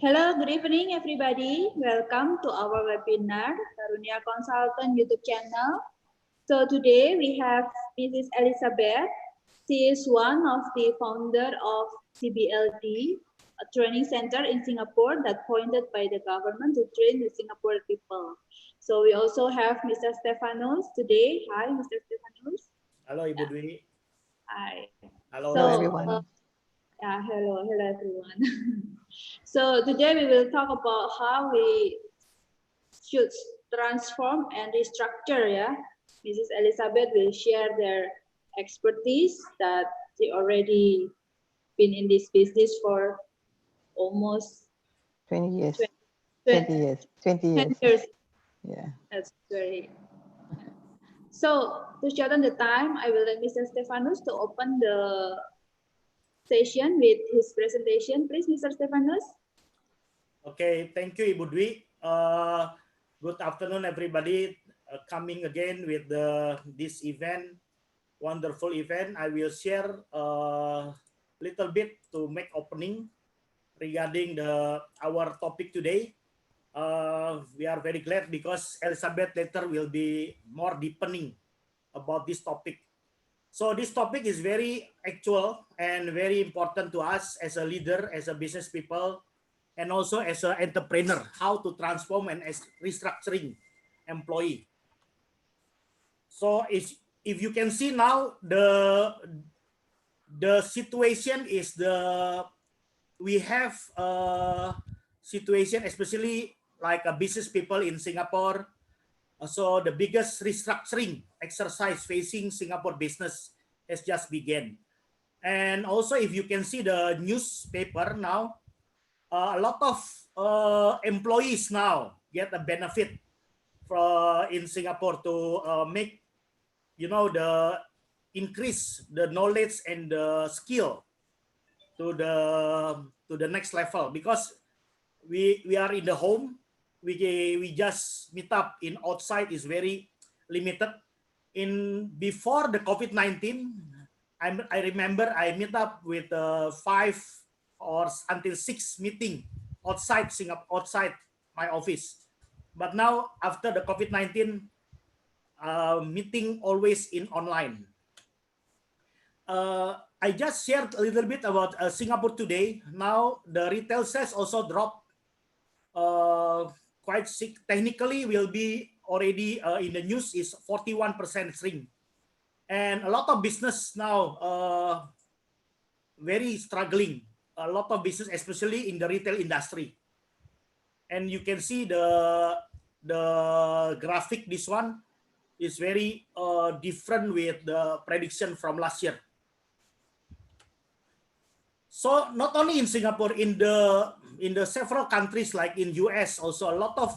Hello, good evening, everybody. Welcome to our webinar, Karunia Consultant YouTube channel. So today we have Mrs. Elizabeth. She is one of the founder of CBLD, a training center in Singapore that appointed by the government to train the Singapore people. So we also have Mr. Stefanus today. Hi, Mr. Stefanus. Hello, Ibu Dwi. Hi. Hello, So, everyone. hello everyone. So today we will talk about how we should transform and restructure. Yeah, Mrs. Elizabeth will share their expertise that they already been in this business for almost 20 years. 20 years. 20 10 years. years. Yeah. That's very. So to shorten the time, I will let Mr. Stefanus to open the session with his presentation. Please, Mr. Stefanus. Okay, thank you, Ibu Dwi. Good afternoon, everybody. Coming again with this event, wonderful event. I will share a little bit to make opening regarding our topic today. We are very glad because Elizabeth later will be more deepening about this topic. So this topic is very actual and very important to us as a leader, as a business people, and also as an entrepreneur, how to transform and as restructuring employee. So if you can see now, the situation is we have a situation, especially like a business people in Singapore. So the biggest restructuring exercise facing Singapore business has just begun. And also if you can see the newspaper now, a lot of employees now get a benefit in Singapore to make, the increase the knowledge and the skill to the next level, because we are in the home. We just meet up in outside is very limited. Before the COVID-19, I remember I meet up with 5 or until 6 meeting outside Singapore, outside my office. But now after the COVID-19, meeting always in online. I just shared a little bit about Singapore today. Now the retail sales also dropped quite sick. Technically will be already in the news is 41% shrink, and a lot of business now very struggling. A lot of business, especially in the retail industry. And you can see the graphic. This one is very different with the prediction from last year. So not only in Singapore, in the several countries like in US also a lot of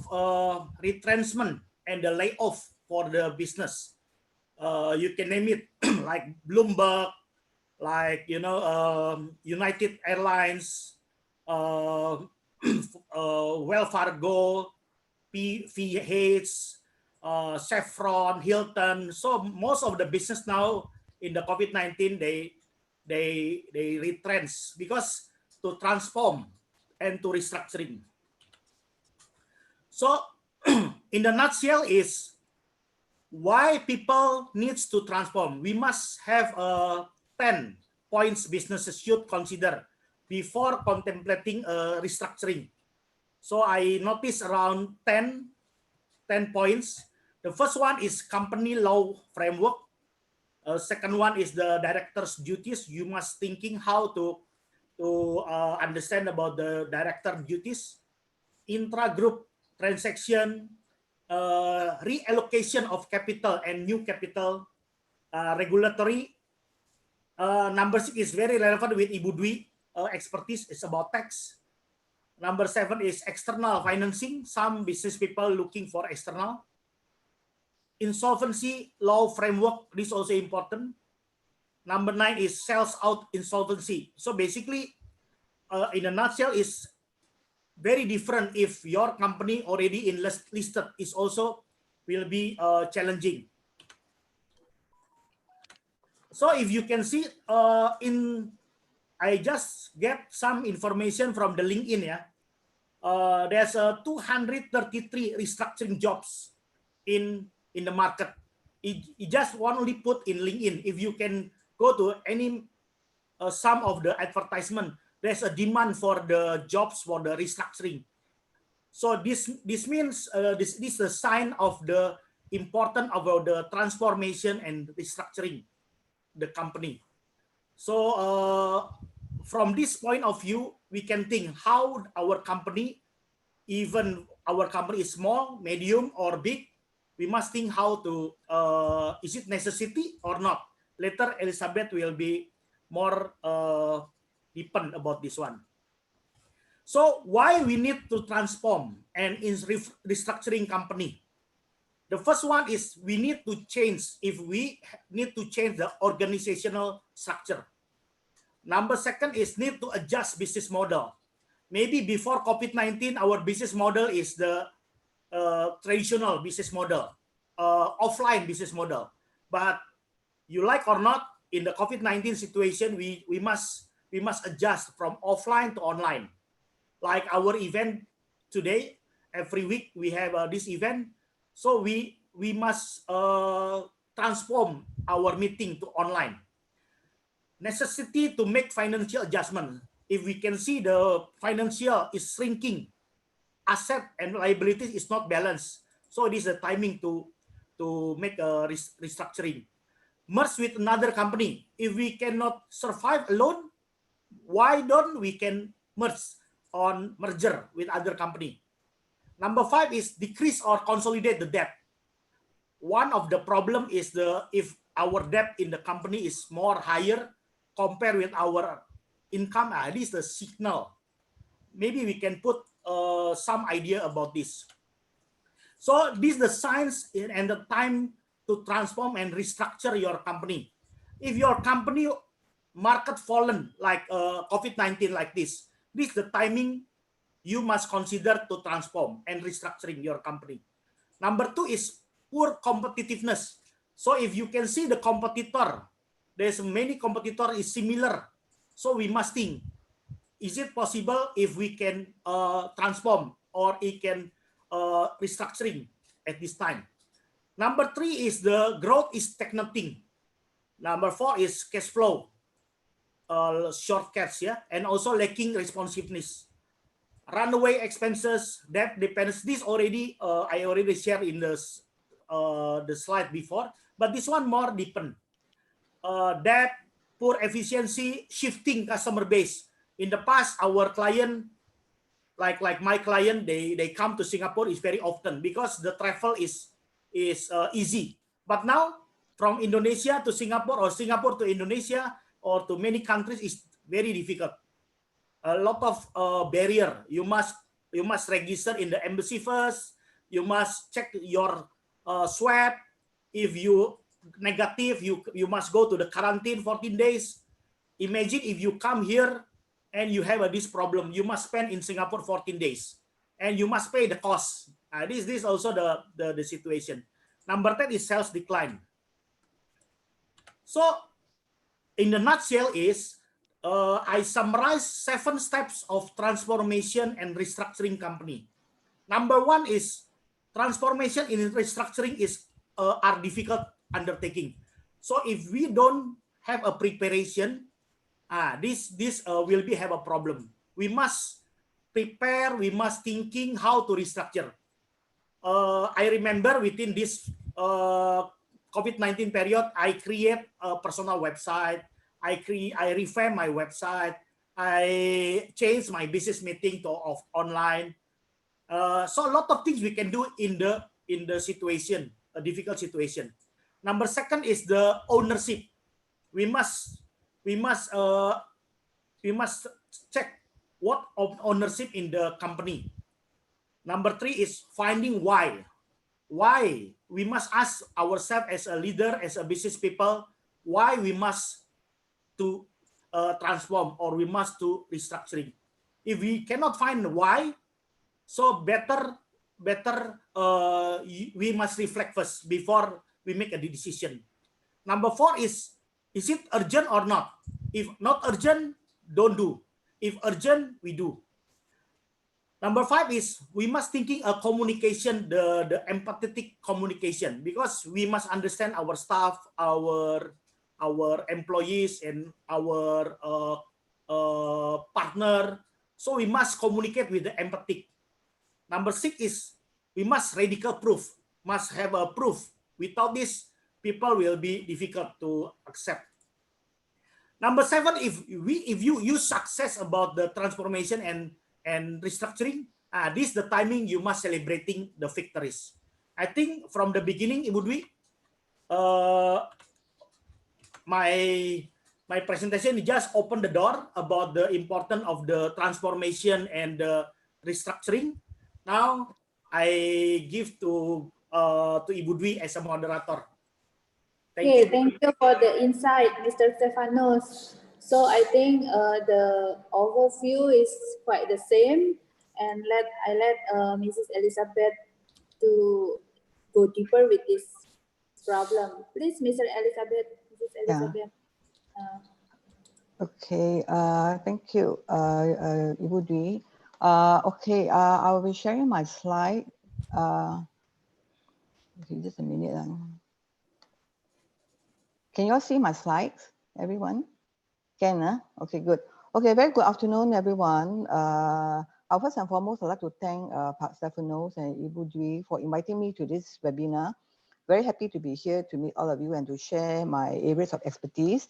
retrenchment and the layoff for the business. You can name it like Bloomberg, like United Airlines, Wells Fargo, PVH, Chevron, Hilton. So most of the business now in the COVID-19 they retrench because to transform and to restructuring. So in the nutshell is why people needs to transform. We must have 10 points businesses should consider before contemplating restructuring. So I noticed around 10 points. The first one is company law framework. Second one is the director's duties. You must thinking how to understand about the director duties, intra-group transaction, reallocation of capital and new capital, regulatory. Number 6 is very relevant with Ibu Dwi expertise. It's about tax. Number 7 is external financing. Some business people looking for external. Insolvency law framework, this is also important. Number 9 is sales out insolvency. So basically, in a nutshell, is very different if your company already in listed is also will be challenging. So if you can see I just get some information from the LinkedIn. Yeah, there's 233 restructuring jobs in the market. It just only put in LinkedIn. If you can go to any some of the advertisement, there's a demand for the jobs for the restructuring. So this means this is a sign of the importance about the transformation and restructuring the company. So from this point of view, we can think how our company, even our company is small, medium, or big, we must think how to, is it necessity or not? Later, Elizabeth will be more deepen about this one. So why we need to transform and in restructuring company? The first one is we need to change, if we need to change the organizational structure. Number second is need to adjust business model. Maybe before COVID-19, our business model is the traditional business model, offline business model. But you like or not, in the COVID-19 situation, we must adjust from offline to online. Like our event today, every week we have this event, so we must transform our meeting to online. Necessity to make financial adjustment. If we can see the financial is shrinking, asset and liabilities is not balanced, so it is the timing to make a restructuring. Merge with another company. If we cannot survive alone, why don't we can merge on merger with other company? Number 5 is decrease or consolidate the debt. One of the problem is if our debt in the company is more higher compared with our income, at least the signal. Maybe we can put some idea about this. So this is the science and the time to transform and restructure your company. If your company market fallen like COVID-19 like this is the timing you must consider to transform and restructuring your company. Number 2 is poor competitiveness. So if you can see the competitor, there's many competitor is similar. So we must think, is it possible if we can transform or it can restructuring at this time? Number 3 is the growth is stagnating. Number 4 is cash flow, short cash, yeah, and also lacking responsiveness. Runaway expenses, debt dependence. This already I already shared in the slide before, but this one more deepen. Debt, poor efficiency, shifting customer base. In the past, our client, like my client, they come to Singapore is very often because the travel is easy. But now from Indonesia to Singapore or Singapore to Indonesia or to many countries is very difficult. A lot of barrier. You must register in the embassy first. You must check your swab. If you negative, you must go to the quarantine 14 days. Imagine if you come here and you have this problem, you must spend in Singapore 14 days and you must pay the cost. This is also the situation. Number 10 is sales decline. So in the nutshell is I summarize 7 steps of transformation and restructuring company. Number 1 is transformation in restructuring are difficult undertaking. So if we don't have a preparation, this will have a problem. We must prepare. We must thinking how to restructure. I remember within this COVID-19 period, I create a personal website. I revamp my website. I change my business meeting to online. So a lot of things we can do in the situation, a difficult situation. Number 2 is the ownership. We must check what of ownership in the company. Number 3 is finding why. Why we must ask ourselves as a leader, as a business people, why we must to transform or we must to restructuring. If we cannot find why, so better we must reflect first before we make a decision. Number 4 is it urgent or not? If not urgent, don't do. If urgent, we do. Number 5 is we must thinking a communication, the empathetic communication, because we must understand our staff, our employees, and our partner. So we must communicate with the empathic. Number 6 is we must radical proof, must have a proof. Without this, people will be difficult to accept. Number 7, if you use success about the transformation and restructuring, this the timing you must celebrating the victories. I think from the beginning, Ibu Dwi, my presentation just opened the door about the importance of the transformation and the restructuring. Now I give to Ibu Dwi as a moderator. Thank you. Thank you for the insight, Mr. Stefanos. So I think the overview is quite the same, and I let Mrs. Elizabeth to go deeper with this problem. Please, Mrs. Elizabeth. Okay, thank you, Ibu Dwi. Okay, I will be sharing my slide. Okay, just a minute. Can you all see my slides, everyone? Can, Okay, good. Okay, very good afternoon, everyone. First and foremost, I'd like to thank Pak Stefanos and Ibu Dwi for inviting me to this webinar. Very happy to be here to meet all of you and to share my areas of expertise.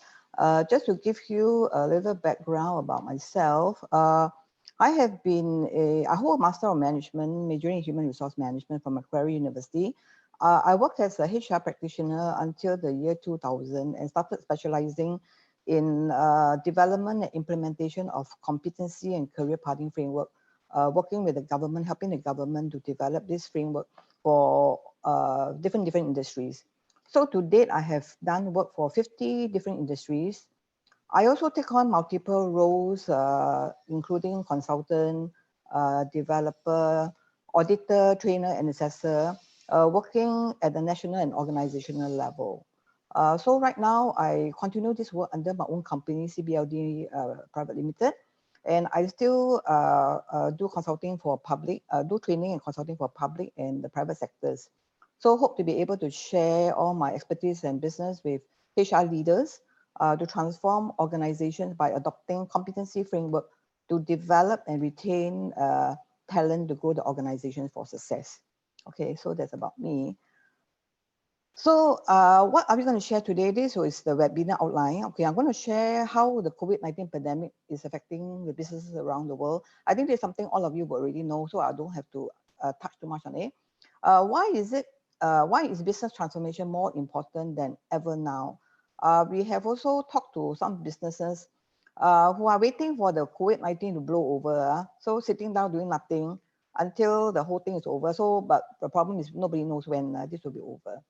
Just to give you a little background about myself, I hold a Master of Management, majoring in Human Resource Management from Macquarie University. I worked as a HR practitioner until the year 2000 and started specializing in development and implementation of competency and career pathing framework, working with the government, helping the government to develop this framework for different industries. So to date, I have done work for 50 different industries. I also take on multiple roles, including consultant, developer, auditor, trainer, and assessor, working at the national and organizational level. So right now, I continue this work under my own company, CBLD Private Limited, and I still do consulting for public, do training and consulting for public and the private sectors. So hope to be able to share all my expertise and business with HR leaders to transform organizations by adopting competency framework to develop and retain talent to grow the organization for success. Okay, so that's about me. So what are we going to share today? This is the webinar outline. Okay, I'm going to share how the COVID-19 pandemic is affecting the businesses around the world. I think there's something all of you will already know, so I don't have to touch too much on it. Why is business transformation more important than ever now? We have also talked to some businesses who are waiting for the COVID-19 to blow over. So sitting down doing nothing until the whole thing is over. So, but the problem is nobody knows when this will be over.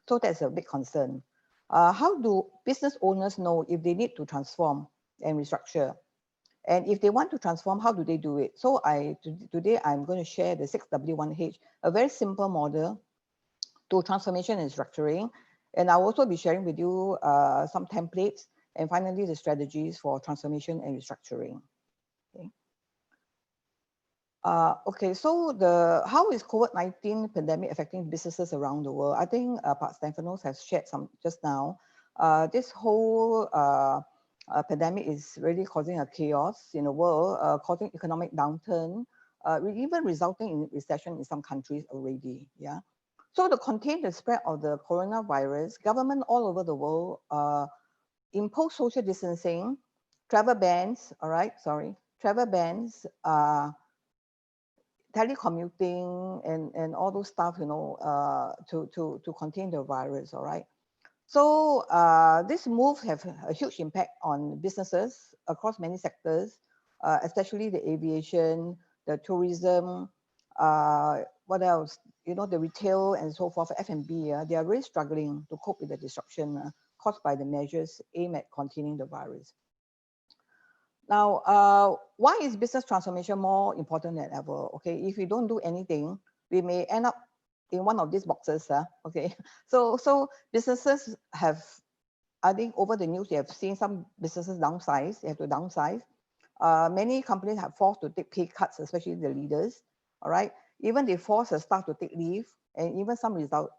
So that's a big concern. How do business owners know if they need to transform and restructure? And if they want to transform, how do they do it? So today I'm going to share the 6W1H, a very simple model to transformation and structuring. And I'll also be sharing with you some templates and finally the strategies for transformation and restructuring. Okay. Okay, so how is COVID-19 pandemic affecting businesses around the world? I think Pak Stefanos has shared some just now. This whole pandemic is really causing a chaos in the world, causing economic downturn, even resulting in recession in some countries already. Yeah. So to contain the spread of the coronavirus, government all over the world impose social distancing, travel bans. All right, travel bans. Telecommuting and all those stuff, you know, to contain the virus, all right? So this move have a huge impact on businesses across many sectors, especially the aviation, the tourism, what else? You know, the retail and so forth, F&B, they are really struggling to cope with the disruption caused by the measures aimed at containing the virus. Now, why is business transformation more important than ever? Okay, if we don't do anything, we may end up in one of these boxes. Okay, so businesses have, I think over the news, you have seen some businesses downsize. They have to downsize. Many companies have forced to take pay cuts, especially the leaders. All right. Even they force the staff to take leave, and even some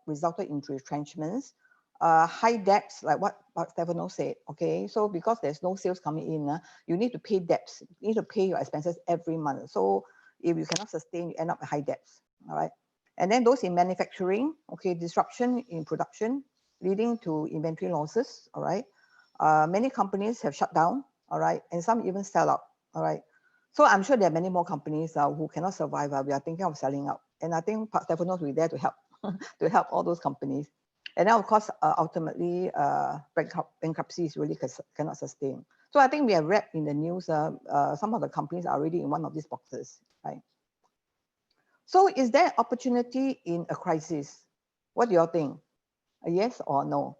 resulted in retrenchments. High debts, like what Stefano said. Okay, so because there's no sales coming in, you need to pay debts. You need to pay your expenses every month. So if you cannot sustain, you end up with high debts. All right. And then those in manufacturing, okay, disruption in production leading to inventory losses. All right. Many companies have shut down. All right, and some even sell out. All right. So I'm sure there are many more companies who cannot survive. We are thinking of selling out. And I think Pak Stefanos will be there to help, to help all those companies. And then, of course, ultimately, bankruptcies really cannot sustain. So I think we have read in the news, some of the companies are already in one of these boxes, right? So is there opportunity in a crisis? What do you all think? A yes or no?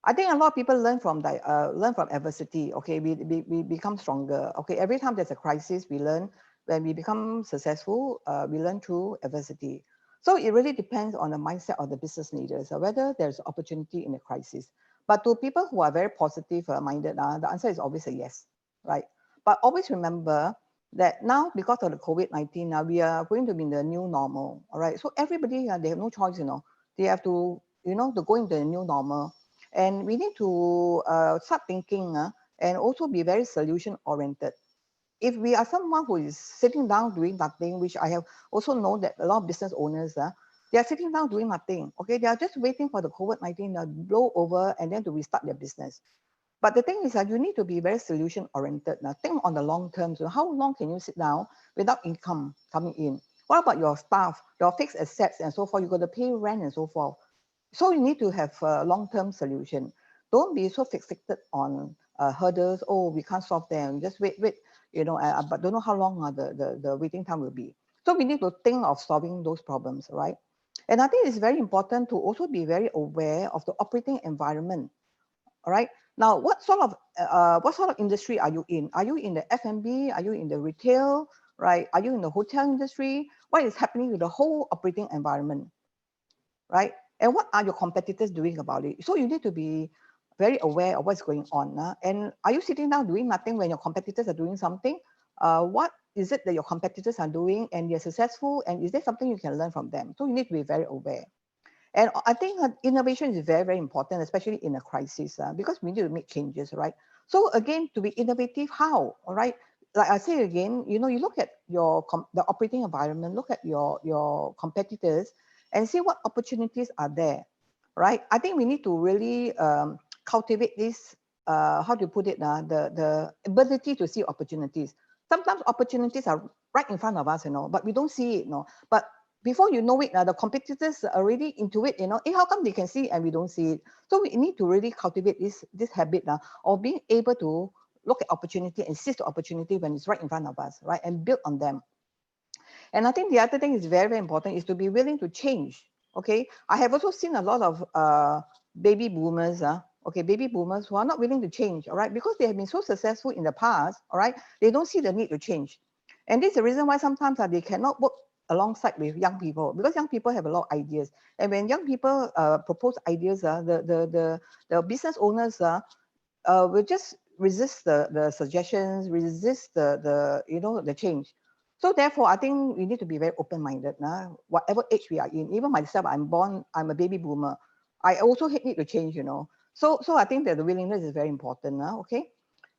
I think a lot of people learn from adversity. Okay, we become stronger. Okay, every time there's a crisis, we learn. When we become successful, we learn through adversity. So it really depends on the mindset of the business leaders, whether there's opportunity in a crisis. But to people who are very positive minded, the answer is always a yes, right? But always remember that now, because of the COVID-19, we are going to be in the new normal. All right, so everybody they have no choice. They have to to go into the new normal. And we need to start thinking and also be very solution oriented. If we are someone who is sitting down doing nothing, which I have also known that a lot of business owners, they are sitting down doing nothing. Okay, they are just waiting for the COVID-19 to blow over and then to restart their business. But the thing is that you need to be very solution oriented. Now, think on the long term. So how long can you sit down without income coming in? What about your staff, your fixed assets and so forth? You got to pay rent and so forth. So you need to have a long-term solution. Don't be so fixated on hurdles. Oh, we can't solve them. Just wait, but don't know how long the waiting time will be. So we need to think of solving those problems, right? And I think it's very important to also be very aware of the operating environment. All right. Now, what sort of industry are you in? Are you in the F&B? Are you in the retail? Right? Are you in the hotel industry? What is happening with the whole operating environment? Right? And what are your competitors doing about it? So you need to be very aware of what's going on. And are you sitting down doing nothing when your competitors are doing something? What is it that your competitors are doing and they're successful? And is there something you can learn from them? So you need to be very aware. And I think innovation is very, very important, especially in a crisis, because we need to make changes, right? So again, to be innovative, how? All right. Like I say again, you look at the operating environment, look at your competitors, and see what opportunities are there, right? I think we need to really cultivate this. How do you put it? The ability to see opportunities. Sometimes opportunities are right in front of us, but we don't see it, But before you know it, the competitors are already into it, how come they can see and we don't see it? So we need to really cultivate this habit of being able to look at opportunity and seize the opportunity when it's right in front of us, right? And build on them. And I think the other thing is very, very important is to be willing to change. Okay. I have also seen a lot of baby boomers, baby boomers who are not willing to change, all right, because they have been so successful in the past, all right, they don't see the need to change. And this is the reason why sometimes they cannot work alongside with young people, because young people have a lot of ideas. And when young people propose ideas, the business owners will just resist the suggestions, resist the change. So therefore, I think we need to be very open-minded. Whatever age we are in, even myself, I'm a baby boomer. I also need to change, So I think that the willingness is very important. Okay.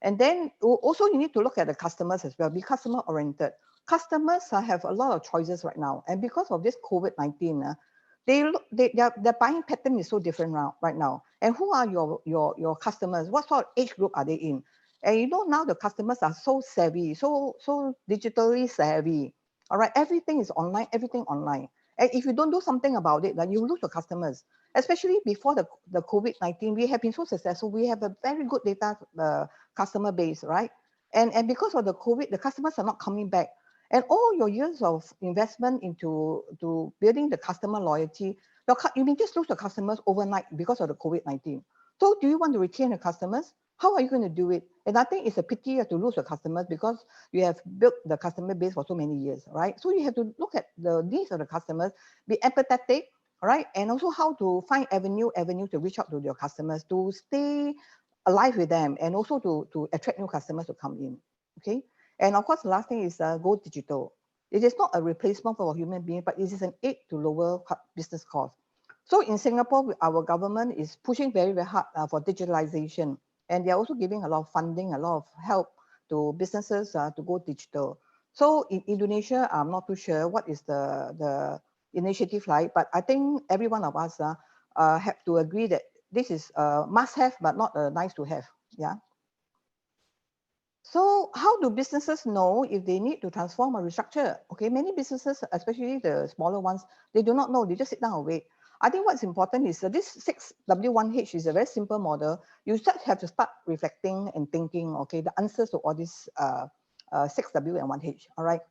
And then also you need to look at the customers as well, be customer oriented. Customers have a lot of choices right now. And because of this COVID-19, their buying pattern is so different right now. And who are your customers? What sort of age group are they in? And now the customers are so savvy, so digitally savvy. All right, everything is online, everything online. And if you don't do something about it, then you lose your customers. Especially before the COVID-19, we have been so successful. We have a very good data customer base, right? And because of the COVID, the customers are not coming back. And all your years of investment into building the customer loyalty, you may just lose the customers overnight because of the COVID-19. So do you want to retain the customers? How are you going to do it? And I think it's a pity you have to lose the customers because you have built the customer base for so many years, right? So you have to look at the needs of the customers, be empathetic, right? And also how to find avenue to reach out to your customers, to stay alive with them, and also to attract new customers to come in. Okay, and of course, the last thing is go digital. It is not a replacement for a human being, but it is an aid to lower business costs. So in Singapore, our government is pushing very, very hard for digitalization, and they're also giving a lot of funding, a lot of help to businesses to go digital. So in Indonesia, I'm not too sure what is the initiative like, but I think every one of us have to agree that this is a must-have, but not a nice-to-have. Yeah. So how do businesses know if they need to transform or restructure? Okay, many businesses, especially the smaller ones, they do not know. They just sit down and wait. I think what's important is this 6W1H is a very simple model. You just have to start reflecting and thinking, okay, the answers to all these 6W and 1H, all right?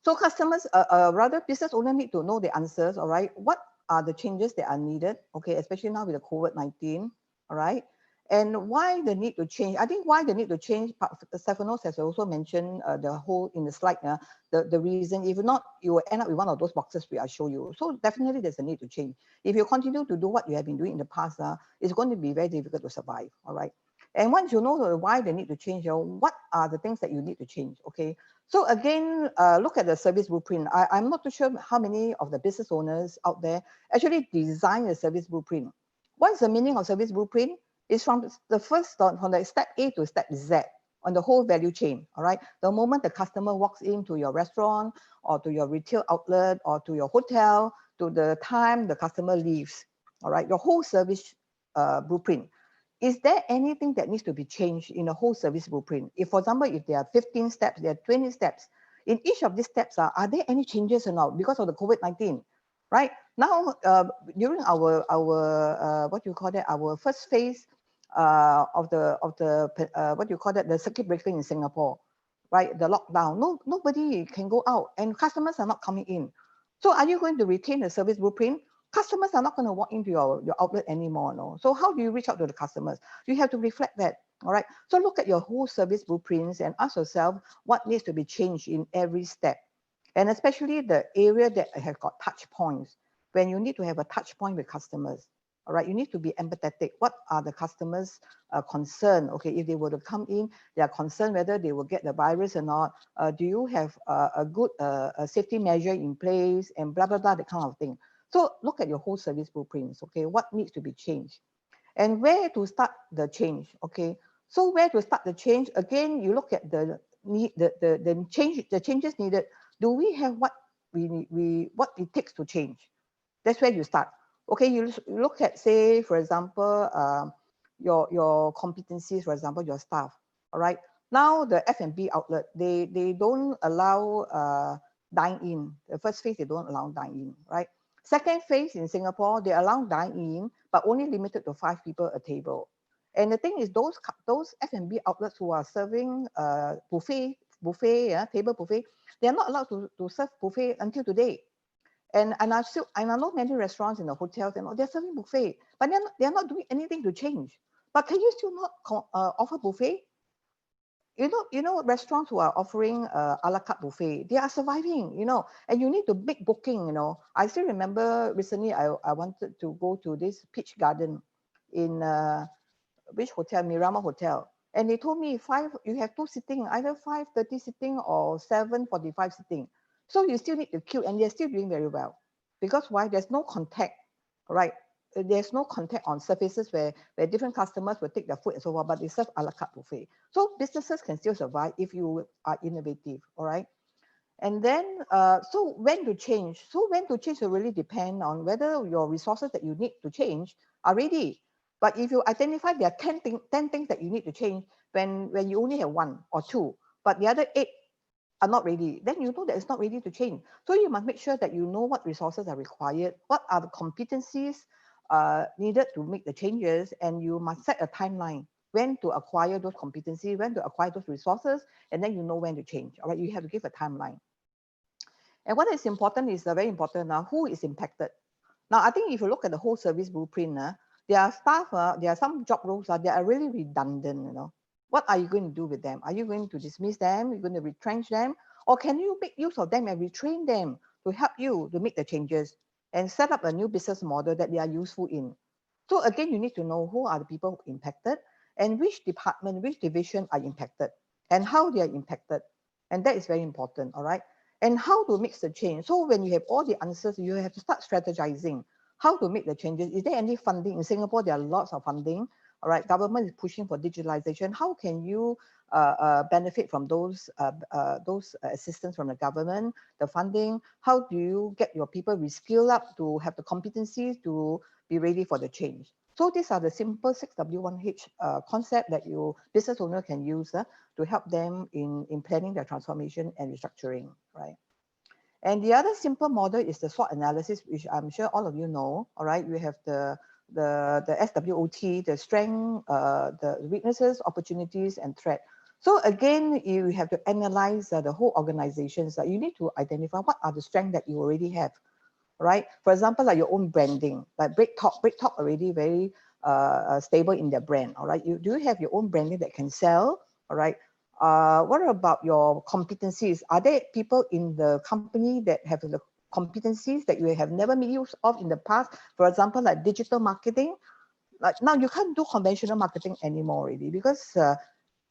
So customers, rather business owners need to know the answers, all right? What are the changes that are needed, okay, especially now with the COVID-19, all right? And why the need to change? I think why the need to change, Stephanos has also mentioned the whole in the slide, the reason. If not, you will end up with one of those boxes we I show you. So definitely there's a need to change. If you continue to do what you have been doing in the past, it's going to be very difficult to survive, all right? And once you know why they need to change, what are the things that you need to change, okay? So again, look at the service blueprint. I'm not too sure how many of the business owners out there actually design a service blueprint. What is the meaning of service blueprint? It's from the step A to step Z on the whole value chain, all right? The moment the customer walks into your restaurant or to your retail outlet or to your hotel, to the time the customer leaves, all right? Your whole service blueprint. Is there anything that needs to be changed in the whole service blueprint? If, for example, if there are 15 steps, there are 20 steps, in each of these steps, are there any changes or not because of the COVID-19, right? Now, during our what you call that, our first phase of the what you call that, the circuit breaker in Singapore, right? The lockdown, nobody can go out and customers are not coming in. So are you going to retain the service blueprint? Customers are not going to walk into your outlet anymore, no? So how do you reach out to the customers? You have to reflect that, all right? So look at your whole service blueprints and ask yourself what needs to be changed in every step. And especially the area that have got touch points, when you need to have a touch point with customers, all right? You need to be empathetic. What are the customers' concern? Okay, if they were to come in, they are concerned whether they will get the virus or not. Do you have a good safety measure in place and blah, blah, blah, that kind of thing. So look at your whole service blueprints, okay? What needs to be changed? And where to start the change, okay? So where to start the change? Again, you look at the changes needed. Do we have what what it takes to change? That's where you start. Okay, you look at, say, for example, your competencies, for example, your staff, all right? Now the F&B outlet, they don't allow dine-in. The first phase, they don't allow dine-in, right? Second phase in Singapore, they allow dine-in, but only limited to 5 people a table. And the thing is, those F&B outlets who are serving buffet, table buffet, they are not allowed to serve buffet until today. And I know many restaurants in the hotels, and they're serving buffet, but they're not doing anything to change. But can you still not offer buffet? You know, restaurants who are offering a la carte buffet, they are surviving, and you need to make booking, I still remember recently I wanted to go to this Peach Garden in which hotel? Miramar Hotel. And they told me you have 2 sitting, either 5:30 sitting or 7:45 sitting. So you still need to queue, and they're still doing very well. Because why? There's no contact, right? There's no contact on surfaces where different customers will take their food and so on, but they serve a la carte buffet. So businesses can still survive if you are innovative, all right? And then, so when to change? So when to change will really depend on whether your resources that you need to change are ready. But if you identify there are 10 things that you need to change when you only have 1 or 2, but the other 8 are not ready, then you know that it's not ready to change. So you must make sure that you know what resources are required, what are the competencies needed to make the changes, and you must set a timeline when to acquire those competencies, when to acquire those resources, and then you know when to change. All right, you have to give a timeline. And what is important is very important now, who is impacted. Now, I think if you look at the whole service blueprint, there are staff, there are some job roles that are really redundant, What are you going to do with them? Are you going to dismiss them? Are you going to retrench them? Or can you make use of them and retrain them to help you to make the changes and set up a new business model that they are useful in? So again, you need to know who are the people impacted. and which department, which division are impacted, and how they are impacted. And that is very important, all right? And how to make the change. So when you have all the answers, you have to start strategizing how to make the changes. Is there any funding? In Singapore, there are lots of funding, all right? Government is pushing for digitalization. How can you benefit from those assistance from the government, the funding? How do you get your people reskill up to have the competencies to be ready for the change? So these are the simple 6W1H concept that you business owner can use to help them in planning their transformation and restructuring, right? And the other simple model is the SWOT analysis, which I'm sure all of you know, all right? You have the SWOT, the strength, the weaknesses, opportunities, and threat. So again, you have to analyze the whole organizations. You need to identify what are the strengths that you already have, right? For example, like your own branding, like BreakTalk already very stable in their brand, all right? Do you have your own branding that can sell, all right? What about your competencies? Are there people in the company that have the competencies that you have never made use of in the past? For example, like digital marketing. Like now you can't do conventional marketing anymore already because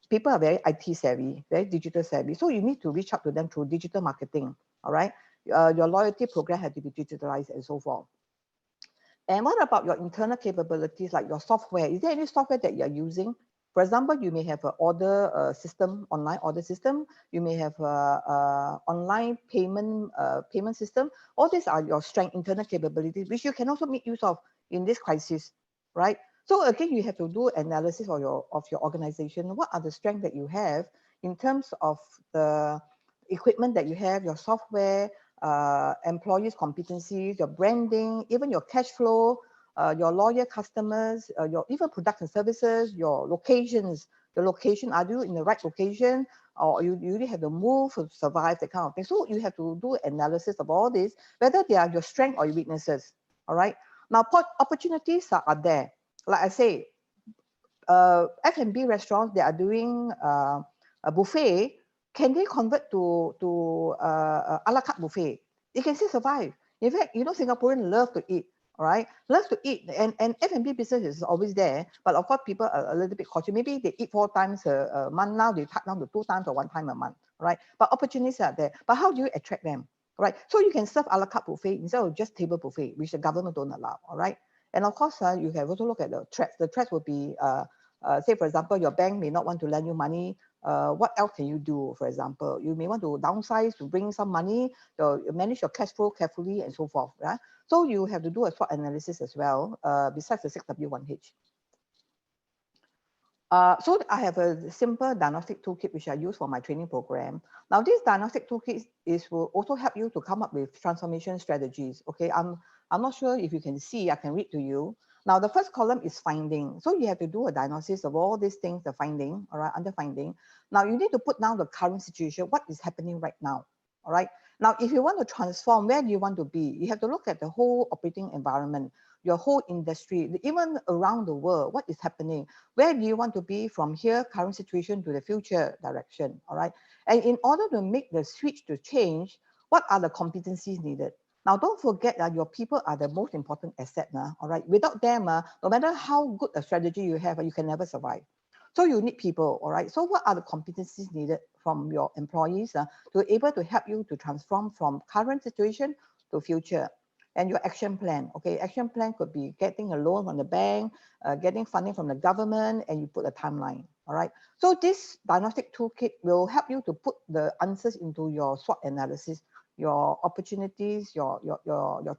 people are very IT savvy, very digital savvy. So you need to reach out to them through digital marketing, all right? Your loyalty program has to be digitalized and so forth. And what about your internal capabilities, like your software? Is there any software that you're using? For example, you may have an order system, online order system. You may have a online payment system. All these are your strength, internal capabilities, which you can also make use of in this crisis, right? So again, you have to do analysis of your organization. What are the strengths that you have in terms of the equipment that you have, your software, employees' competencies, your branding, even your cash flow, your loyal customers, your even products and services, your locations. The location, are you in the right location, or you really have to move to survive, that kind of thing. So you have to do analysis of all this, whether they are your strength or your weaknesses. All right. Now, opportunities are there. Like I say, F&B restaurants, they are doing a buffet. Can they convert to a la carte buffet? They can still survive. In fact, you know, Singaporeans love to eat, all right? Love to eat, and F&B business is always there, but of course, people are a little bit cautious. Maybe they eat 4 times a month now, they cut down to 2 times or 1 time a month, right? But opportunities are there. But how do you attract them, right? So you can serve a la carte buffet instead of just table buffet, which the government don't allow, all right? And of course, you have also look at the threats. The threats will be, say, for example, your bank may not want to lend you money. What else can you do? For example, you may want to downsize to bring some money, manage your cash flow carefully and so forth. Right? So you have to do a SWOT analysis as well, besides the 6W1H. So I have a simple diagnostic toolkit which I use for my training program. Now, this diagnostic toolkit will also help you to come up with transformation strategies. Okay, I'm not sure if you can see. I can read to you. Now, the first column is finding. So you have to do a diagnosis of all these things, the finding, all right, under finding. Now, you need to put down the current situation, what is happening right now, all right? Now, if you want to transform, where do you want to be? You have to look at the whole operating environment, your whole industry, even around the world, what is happening? Where do you want to be from here, current situation, to the future direction, all right? And in order to make the switch to change, what are the competencies needed? Now, don't forget that your people are the most important asset, all right? Without them, no matter how good a strategy you have, you can never survive. So you need people, all right? So what are the competencies needed from your employees to be able to help you to transform from current situation to future? And your action plan, okay? Action plan could be getting a loan from the bank, getting funding from the government, and you put a timeline, all right? So this diagnostic toolkit will help you to put the answers into your SWOT analysis, your opportunities, your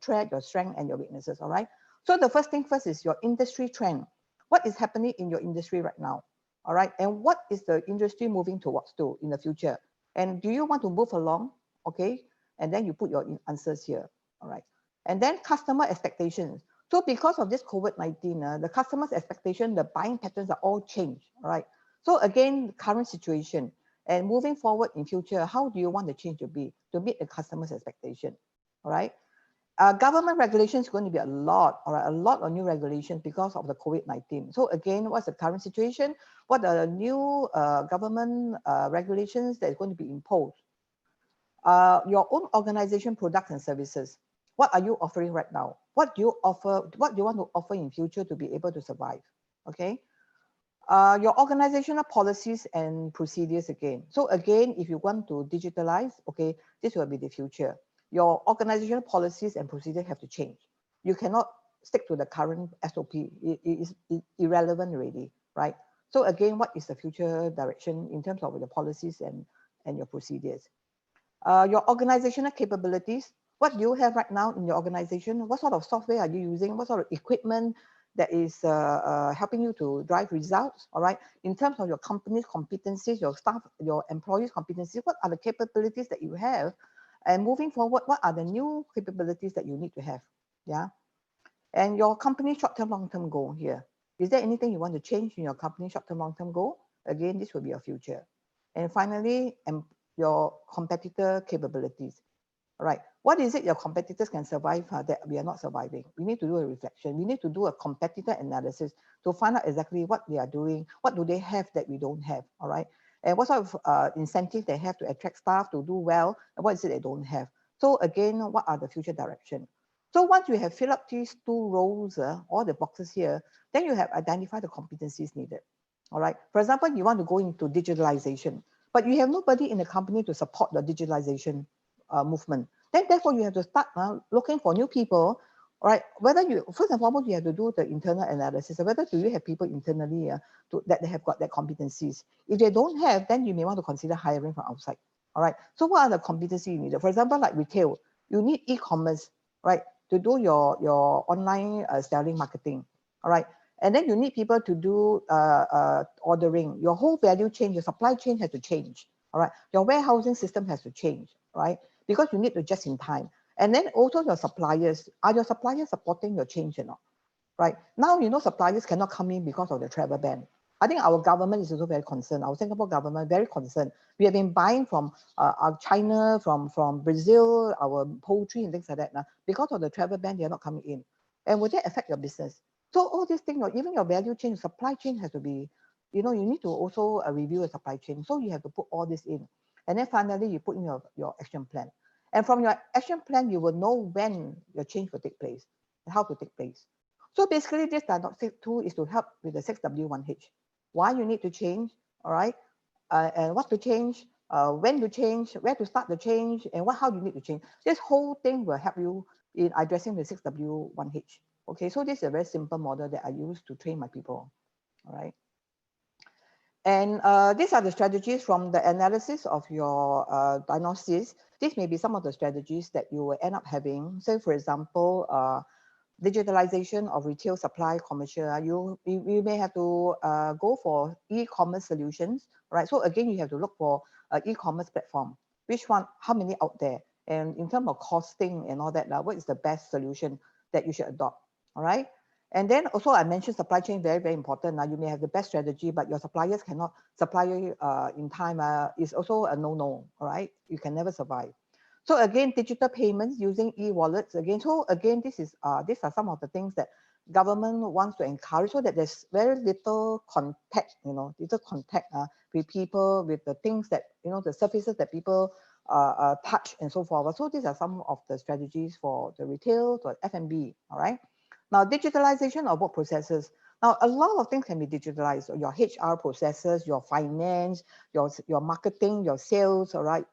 threat, your strength, and your weaknesses, all right? So the first thing first is your industry trend. What is happening in your industry right now, all right? And what is the industry moving towards to in the future? And do you want to move along, okay? And then you put your answers here, all right? And then customer expectations. So because of this COVID-19, the customer's expectation, the buying patterns are all changed, all right? So again, current situation and moving forward in future, how do you want the change to be to meet the customer's expectation, all right? Government regulations is going to be a lot, all right, a lot of new regulations because of the COVID-19. So again, what's the current situation? What are the new government regulations that is going to be imposed? Your own organization products and services. What are you offering right now? What do you offer? What do you want to offer in future to be able to survive? Okay. Your organizational policies and procedures again. So again, if you want to digitalize, okay, this will be the future. Your organizational policies and procedures have to change. You cannot stick to the current SOP. It is irrelevant already, right? So again, what is the future direction in terms of your policies and your procedures? Your organizational capabilities. What do you have right now in your organization? What sort of software are you using? What sort of equipment that is helping you to drive results? All right. In terms of your company's competencies, your staff, your employees' competencies, what are the capabilities that you have? And moving forward, what are the new capabilities that you need to have? Yeah. And your company short-term, long-term goal here. Is there anything you want to change in your company short-term, long-term goal? Again, this will be your future. And finally, your competitor capabilities. All right. What is it your competitors can survive that we are not surviving? We need to do a reflection. We need to do a competitor analysis to find out exactly what they are doing. What do they have that we don't have? All right. And what sort of incentive they have to attract staff to do well, and what is it they don't have? So again, what are the future direction? So once you have filled up these two roles, all the boxes here, then you have identified the competencies needed. All right. For example, you want to go into digitalization, but you have nobody in the company to support the digitalization movement. Then therefore you have to start looking for new people. All right. Whether you, first and foremost, you have to do the internal analysis. Whether do you have people internally that they have got their competencies. If they don't have, then you may want to consider hiring from outside. All right. So what are the competencies you need? For example, like retail, you need e-commerce, right, to do your online selling marketing. All right. And then you need people to do ordering. Your whole value chain, your supply chain has to change. All right. Your warehousing system has to change. Right. Because you need to just in time. And then also your suppliers. Are your suppliers supporting your change or not? Right. Now, you know, suppliers cannot come in because of the travel ban. I think our government is also very concerned. Our Singapore government very concerned. We have been buying from China, from Brazil, our poultry and things like that. Now, because of the travel ban, they are not coming in. And will that affect your business? So all these things, even your value chain, supply chain has to be, you know, you need to also review your supply chain. So you have to put all this in. And then finally, you put in your action plan. And from your action plan, you will know when your change will take place and how to take place. So basically, this diagnostic tool is to help with the 6W1H. Why you need to change, all right? And what to change, when to change, where to start the change, and how you need to change. This whole thing will help you in addressing the 6W1H. Okay, so this is a very simple model that I use to train my people, all right? And these are the strategies from the analysis of your diagnosis. These may be some of the strategies that you will end up having. So for example, digitalization of retail supply commercial, you may have to go for e-commerce solutions, right? So again, you have to look for an e-commerce platform. Which one, how many out there? And in terms of costing and all that, what is the best solution that you should adopt, all right? And then also I mentioned supply chain, very, very important. Now you may have the best strategy, but your suppliers cannot supply you in time is also a no-no, all right? You can never survive. So again, digital payments using e-wallets again. So again, these are some of the things that government wants to encourage, so that there's very little contact, little contact with people, with the things that, the services that people touch and so forth. So these are some of the strategies for the retail, for F&B, all right? Now, digitalization of work processes. Now, a lot of things can be digitalized. Your HR processes, your finance, your marketing, your sales, all right?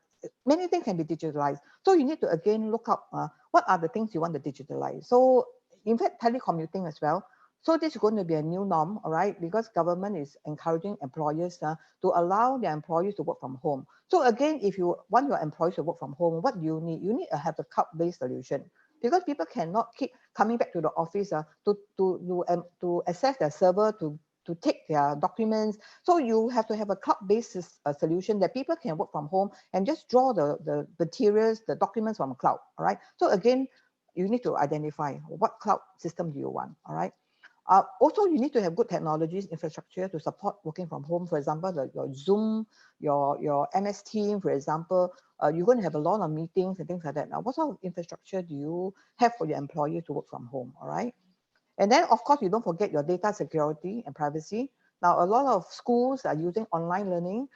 Many things can be digitalized. So you need to, again, look up what are the things you want to digitalize. So in fact, telecommuting as well. So this is going to be a new norm, all right? Because government is encouraging employers to allow their employees to work from home. So again, if you want your employees to work from home, what do you need? You need to have a cloud-based solution, because people cannot keep coming back to the office to access their server, to take their documents. So you have to have a cloud-based solution that people can work from home and just draw the materials, the documents from cloud, all right? So again, you need to identify what cloud system do you want, all right? Also, you need to have good technologies, infrastructure to support working from home. For example, your Zoom, your MS Team, for example, you're going to have a lot of meetings and things like that. Now, what sort of infrastructure do you have for your employees to work from home, all right? And then, of course, you don't forget your data security and privacy. Now, a lot of schools are using online learning.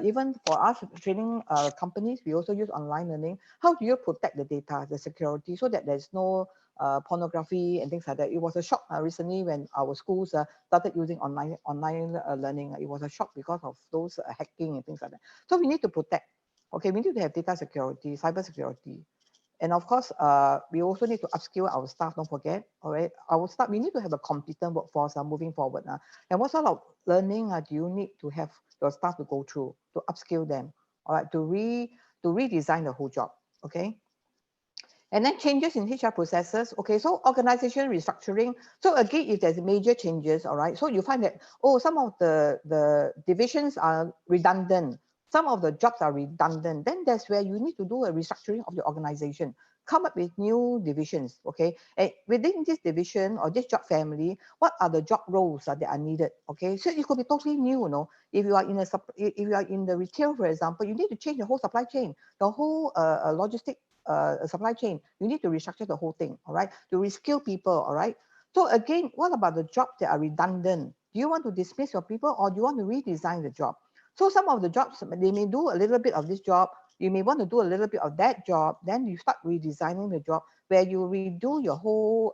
Even for us training companies, we also use online learning. How do you protect the data, the security, so that there's no pornography and things like that? It was a shock recently when our schools started using online learning. It was a shock because of those hacking and things like that. So we need to protect. Okay, we need to have data security, cyber security. And of course, we also need to upskill our staff, don't forget, all right? Our staff, we need to have a competent workforce moving forward. And what sort of learning do you need to have your staff to go through to upskill them, all right, to redesign the whole job, okay? And then changes in HR processes. Okay, so organization restructuring. So again, if there's major changes, all right, so you find that, oh, some of the divisions are redundant, some of the jobs are redundant, then that's where you need to do a restructuring of the organization, come up with new divisions, okay? And within this division or this job family, what are the job roles that are needed, okay? So it could be totally new, you know. If you are in the retail, for example, you need to change the whole supply chain, the whole logistic supply chain. You need to restructure the whole thing, all right? To reskill people, all right? So again, what about the jobs that are redundant? Do you want to dismiss your people or do you want to redesign the job? So some of the jobs, they may do a little bit of this job. You may want to do a little bit of that job. Then you start redesigning the job where you redo your whole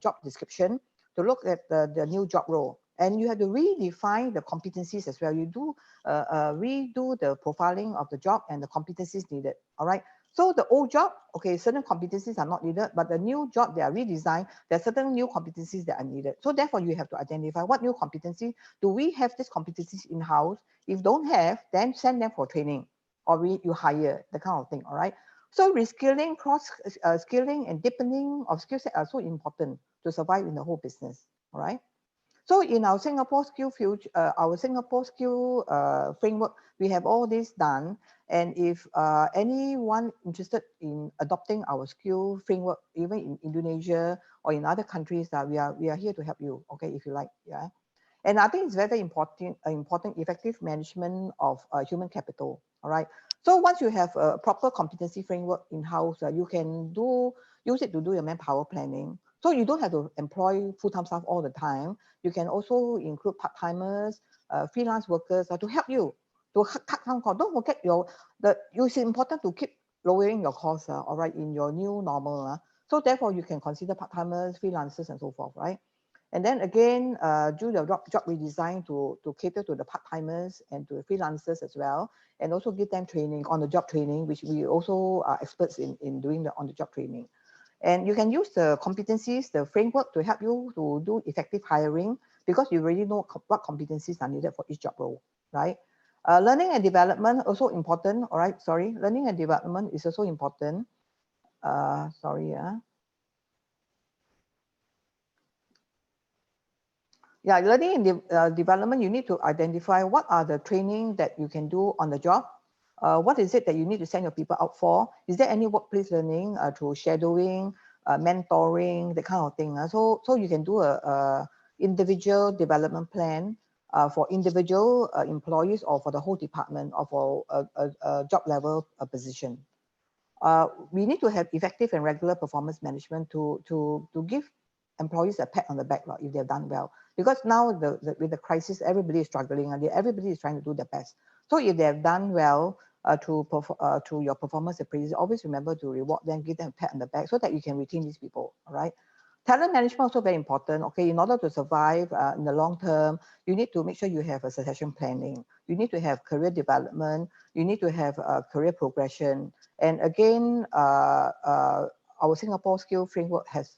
job description to look at the new job role. And you have to redefine the competencies as well. You do redo the profiling of the job and the competencies needed, all right? So the old job, okay, certain competencies are not needed, but the new job, they are redesigned. There are certain new competencies that are needed. So therefore, you have to identify what new competencies, do we have these competencies in-house? If don't have, then send them for training or you hire, the kind of thing, all right? So reskilling, cross-skilling and deepening of skill set are so important to survive in the whole business, all right? So in our Singapore skill future, our Singapore skill framework, we have all this done. And if anyone interested in adopting our skill framework, even in Indonesia or in other countries, we are here to help you. Okay, if you like, yeah. And I think it's very important effective management of human capital. All right. So once you have a proper competency framework in house, you can use it to do your manpower planning. So you don't have to employ full-time staff all the time. You can also include part-timers, freelance workers to help you to cut down costs. Don't forget it's important to keep lowering your costs, all right, in your new normal. So therefore, you can consider part-timers, freelancers, and so forth, right? And then again, do the job redesign to cater to the part-timers and to the freelancers as well, and also give them training, on-the-job training, which we also are experts in doing the on-the-job training. And you can use the competencies, the framework to help you to do effective hiring because you already know what competencies are needed for each job role, right? Learning and development also important, all right, sorry. Learning and development is also important. Yeah, learning and development, you need to identify what are the training that you can do on the job. What is it that you need to send your people out for? Is there any workplace learning through shadowing, mentoring, that kind of thing? So you can do a individual development plan for individual employees or for the whole department or for a job level position. We need to have effective and regular performance management to give employees a pat on the back if they've done well. Because now with the crisis, everybody is struggling and everybody is trying to do their best. So if they have done well to your performance appraisal, always remember to reward them, give them a pat on the back so that you can retain these people, all right? Talent management also very important. Okay, in order to survive in the long term, you need to make sure you have a succession planning. You need to have career development. You need to have career progression. And again, our Singapore skill framework has,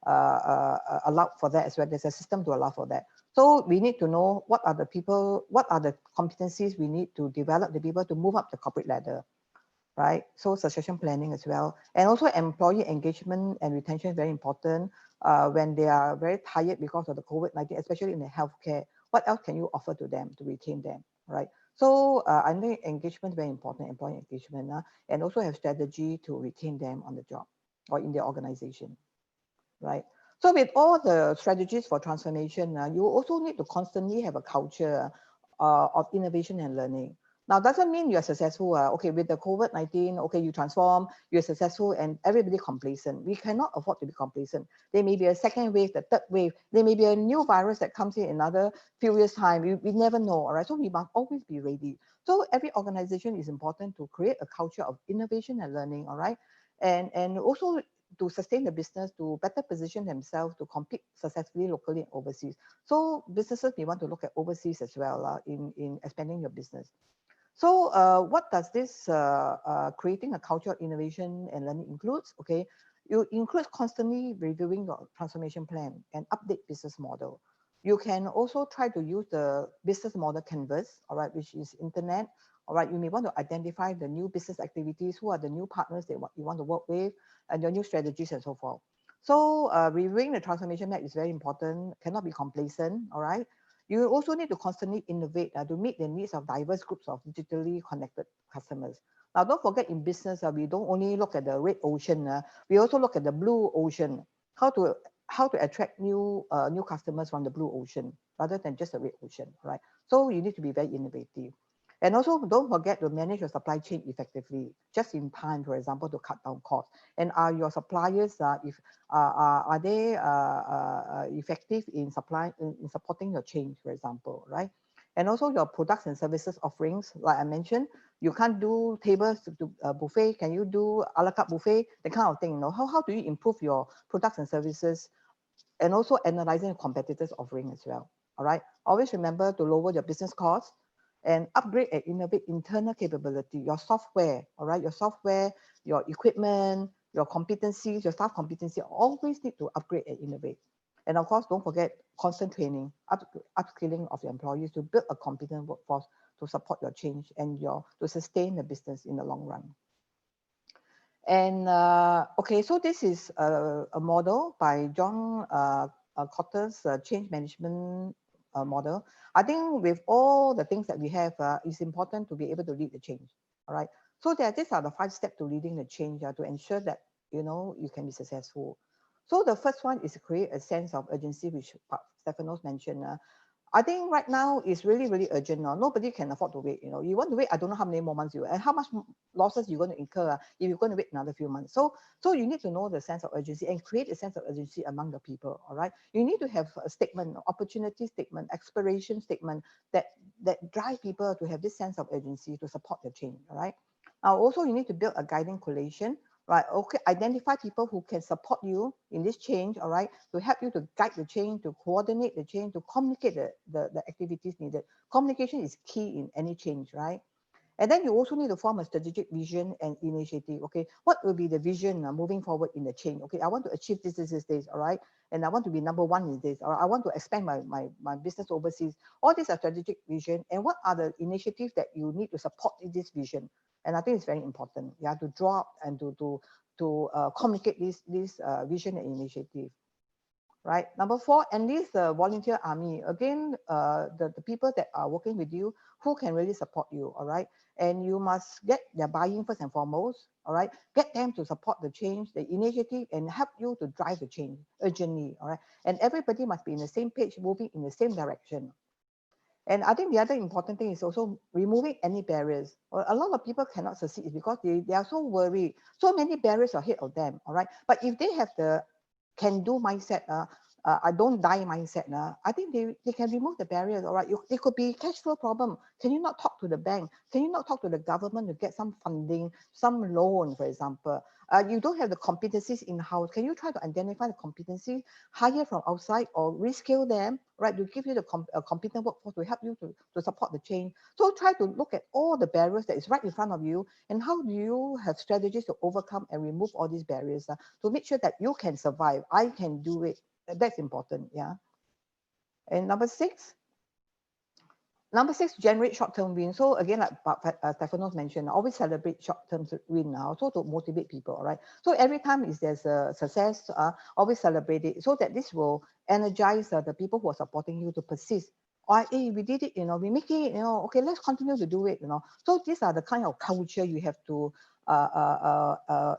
allowed for that as well. There's a system to allow for that. So we need to know what are the competencies we need to develop the people to move up the corporate ladder, right? So succession planning as well. And also employee engagement and retention is very important when they are very tired because of the COVID-19, especially in the healthcare. What else can you offer to them to retain them, right? So I think engagement is very important, employee engagement, and also have strategy to retain them on the job or in the organization, right? So with all the strategies for transformation, you also need to constantly have a culture of innovation and learning. Now, doesn't mean you're successful. Okay, with the COVID-19, okay, you transform, you're successful and everybody complacent. We cannot afford to be complacent. There may be a second wave, the third wave. There may be a new virus that comes in another few years' time. We never know, all right? So we must always be ready. So every organization is important to create a culture of innovation and learning, all right? And also to sustain the business, to better position themselves to compete successfully locally and overseas. So businesses may want to look at overseas as well in expanding your business. So what does this creating a culture of innovation and learning includes? Okay, you include constantly reviewing your transformation plan and update business model. You can also try to use the business model canvas, all right, which is internet. All right, you may want to identify the new business activities, who are the new partners that you want to work with, and your new strategies and so forth. So reviewing the transformation map is very important, cannot be complacent, all right? You also need to constantly innovate to meet the needs of diverse groups of digitally connected customers. Now, don't forget in business, we don't only look at the red ocean, we also look at the blue ocean, how to attract new customers from the blue ocean rather than just the red ocean, right? So you need to be very innovative. And also don't forget to manage your supply chain effectively, just in time, for example, to cut down costs. And are your suppliers, if are they effective in in supporting your change, for example, right? And also your products and services offerings, like I mentioned, you can't do tables to buffet. Can you do a la carte buffet? The kind of thing, you know, how do you improve your products and services, and also analyzing the competitors' offering as well. All right. Always remember to lower your business costs and upgrade and innovate internal capability, your software, all right, your software, your equipment, your competencies, your staff competency, always need to upgrade and innovate. And of course, don't forget constant training, upskilling of your employees to build a competent workforce to support your change and to sustain the business in the long run. And okay, so this is a model by John Cotter's change management model. I think with all the things that we have, it's important to be able to lead the change. All right. So these are the 5 steps to leading the change to ensure that you can be successful. So the first one is to create a sense of urgency, which Stephanos mentioned. I think right now is really, really urgent now. Nobody can afford to wait. You want to wait, I don't know how many more months and how much losses you're going to incur if you're going to wait another few months. So you need to know the sense of urgency and create a sense of urgency among the people. All right. You need to have a statement, opportunity statement, aspiration statement that drive people to have this sense of urgency to support the change. All right. Now also you need to build a guiding coalition. Right, okay, identify people who can support you in this change, all right, to help you to guide the change, to coordinate the change, to communicate the activities needed. Communication is key in any change, right? And then you also need to form a strategic vision and initiative. Okay, what will be the vision moving forward in the chain? Okay, I want to achieve this, all right, and I want to be number one in this, or I want to expand my business overseas. All these are strategic vision, and what are the initiatives that you need to support in this vision? And I think it's very important, yeah, to draw up and to communicate this vision and initiative. Right. Number 4, enlist the volunteer army. Again, the people that are working with you who can really support you. All right. And you must get their buy-in first and foremost. All right. Get them to support the change, the initiative, and help you to drive the change urgently. All right. And everybody must be in the same page, moving in the same direction. And I think the other important thing is also removing any barriers. A lot of people cannot succeed because they are so worried. So many barriers ahead of them. All right. But if they have the can-do mindset, I don't die mindset, I think they can remove the barriers. All right. It could be cash flow problem. Can you not talk to the bank? Can you not talk to the government to get some funding, some loan, for example? You don't have the competencies in-house. Can you try to identify the competencies, hire from outside or reskill them, right, to give you the competent workforce to help you to support the change? So try to look at all the barriers that is right in front of you, and how do you have strategies to overcome and remove all these barriers to make sure that you can survive. I can do it. That's important, yeah. And number 6, generate short-term win. So again, like Stephanos mentioned, always celebrate short-term win now, so to motivate people, all right? So every time there's a success, always celebrate it, so that this will energize the people who are supporting you to persist. Or, hey, we did it, we make it, okay, let's continue to do it, So these are the kind of culture you have to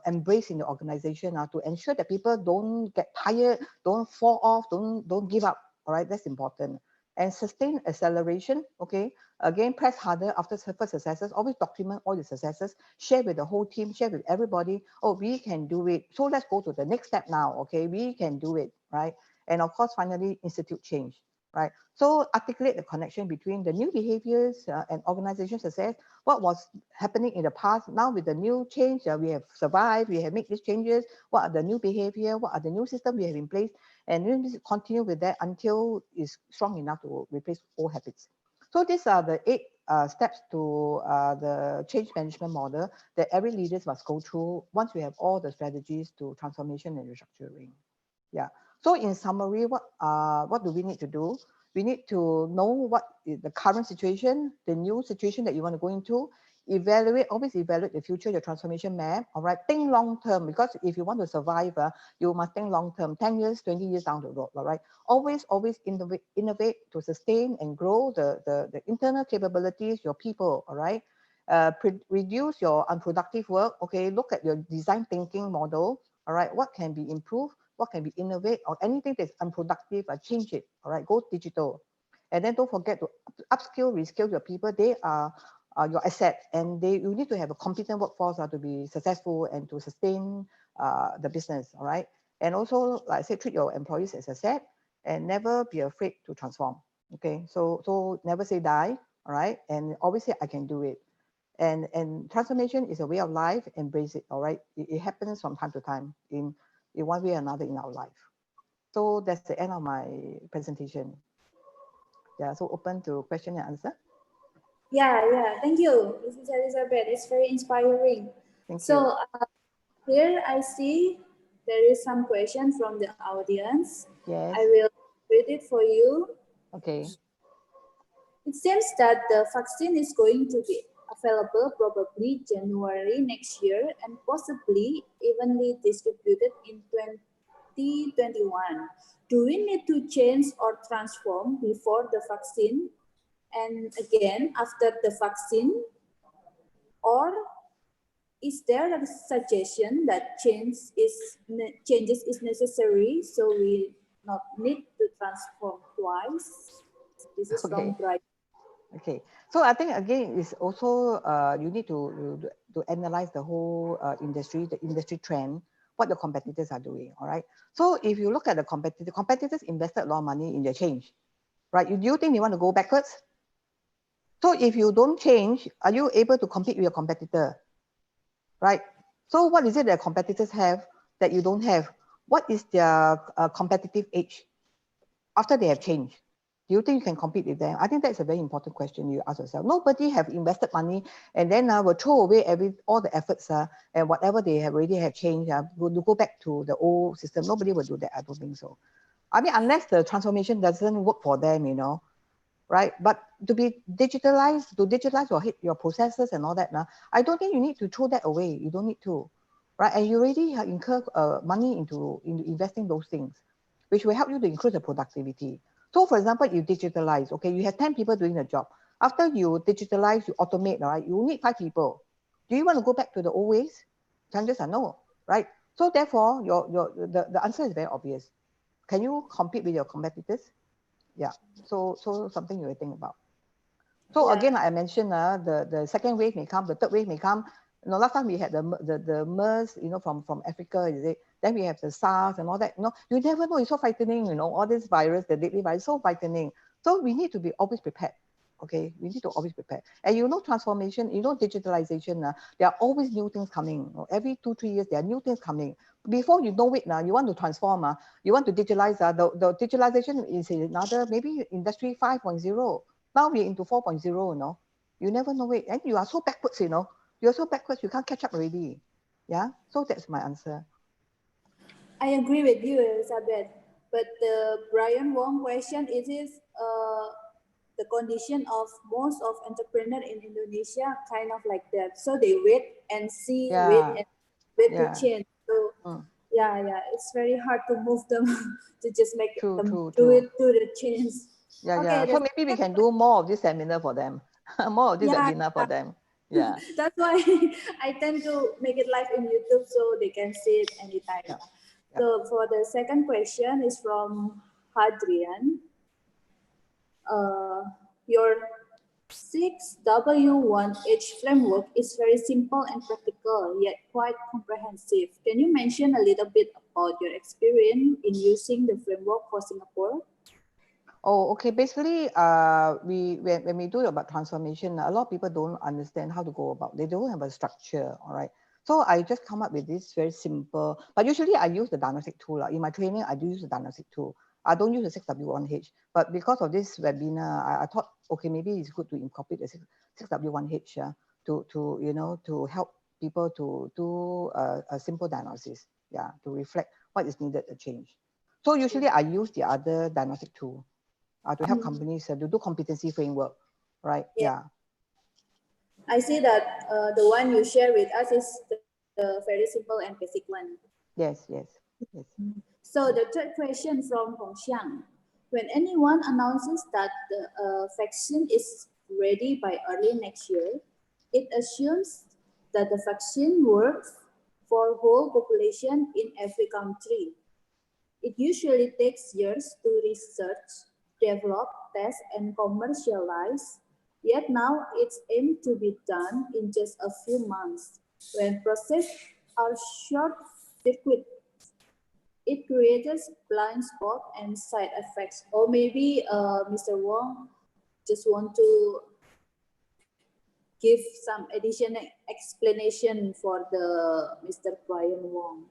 embrace in the organization to ensure that people don't get tired, don't fall off, don't give up, all right? That's important. And sustain acceleration, okay? Again, press harder after first successes. Always document all the successes. Share with the whole team, share with everybody. Oh, we can do it. So let's go to the next step now, okay? We can do it, right? And of course, finally, institute change, right? So articulate the connection between the new behaviors and organization success, what was happening in the past. Now with the new change, we have survived, we have made these changes. What are the new behavior? What are the new systems we have in place? And we need to continue with that until it's strong enough to replace old habits. So these are the 8 steps to the change management model that every leader must go through once we have all the strategies to transformation and restructuring. Yeah. So in summary, what do we need to do? We need to know what is the current situation, the new situation that you want to go into, always evaluate the future, your transformation map. All right, think long term, because if you want to survive, you must think long term, 10 years, 20 years down the road. All right, always innovate to sustain and grow the internal capabilities, your people. All right, reduce your unproductive work. Okay, look at your design thinking model. All right, what can be improved, what can be innovate, or anything that's unproductive, change it. All right, go digital. And then don't forget to upskill, reskill your people. They are your asset, and you need to have a competent workforce to be successful and to sustain the business. All right, and also, like I said, treat your employees as asset and never be afraid to transform. Okay, so never say die. All right, and always say I can do it. And transformation is a way of life. Embrace it. All right, it happens from time to time in one way or another in our life. So that's the end of my presentation. Yeah, so open to question and answer. Yeah. Thank you, Mrs. Elizabeth. It's very inspiring. Thank you. So here I see there is some question from the audience. Yes. I will read it for you. Okay. It seems that the vaccine is going to be available probably January next year and possibly evenly distributed in 2021. Do we need to change or transform before the vaccine and again after the vaccine? Or is there a suggestion that changes is necessary so we not need to transform twice? This is Okay. from Brian. Okay. So I think again it's also you need to analyze the whole industry, the industry trend, what the competitors are doing. All right. So if you look at the competitors invested a lot of money in their change, right? Do you think they want to go backwards? So if you don't change, are you able to compete with your competitor? Right? So what is it that competitors have that you don't have? What is their competitive edge after they have changed? Do you think you can compete with them? I think that's a very important question you ask yourself. Nobody have invested money and then will throw away all the efforts and whatever they have already have changed will go back to the old system. Nobody will do that. I don't think so. I mean, unless the transformation doesn't work for them, right? But to digitalize your processes and all that, I don't think you need to throw that away. You don't need to, right? And you already have incurred money into investing those things, which will help you to increase the productivity. So for example, you digitalize, okay, you have 10 people doing the job. After you digitalize, you automate, right? You need 5 people. Do you want to go back to the old ways? Chances are no, right? So therefore, the answer is very obvious. Can you compete with your competitors? Yeah. So something you will think about. So Yeah. again, like I mentioned, the second wave may come, the third wave may come. Last time we had the MERS, from Africa, is it? Then we have the SARS and all that. You never know. It's so frightening. All this virus, the deadly virus, so frightening. So we need to be always prepared. Okay, we need to always prepare. And transformation, digitalization. There are always new things coming. Every 2-3 years, there are new things coming. Before you know it, you want to transform. You want to digitalize. The digitalization is another maybe industry 5.0. Now we're into 4.0. You never know it, and you are so backwards. You're so backwards. You can't catch up already. Yeah. So that's my answer. I agree with you, Elizabeth. But the Brian Wong question is the condition of most of entrepreneurs in Indonesia kind of like that. So they wait and see, Yeah. wait to Yeah. change. So yeah, it's very hard to move them to just make True. them True. do True. it to the change. Yeah. Okay, Yeah. So maybe we can do more of this seminar for them, more of this yeah, webinar for them. Yeah. that's why I tend to make it live in YouTube so they can see it anytime. Yeah. So for the second question is from Hadrian. Your 6W1H framework is very simple and practical, yet quite comprehensive. Can you mention a little bit about your experience in using the framework for Singapore? Oh, okay. Basically, when we do about transformation, a lot of people don't understand how to go about. They don't have a structure. All right. So I just come up with this very simple. But usually I use the diagnostic tool. In my training, I do use the diagnostic tool. I don't use the 6W1H. But because of this webinar, I thought, okay, maybe it's good to incorporate the 6W1H to to help people to do a simple diagnosis. Yeah, to reflect what is needed to change. So usually I use the other diagnostic tool to help companies to do competency framework, right? Yeah. Yeah. I see that the one you share with us is the very simple and basic one. Yes, yes, yes. So the third question from Hong Xiang. When anyone announces that the vaccine is ready by early next year, it assumes that the vaccine works for whole population in every country. It usually takes years to research, develop, test, and commercialize. Yet now it's aimed to be done in just a few months. When processes are short circuit, it creates blind spot and side effects. Or maybe Mr. Wong just want to give some additional explanation for the Mr. Brian Wong.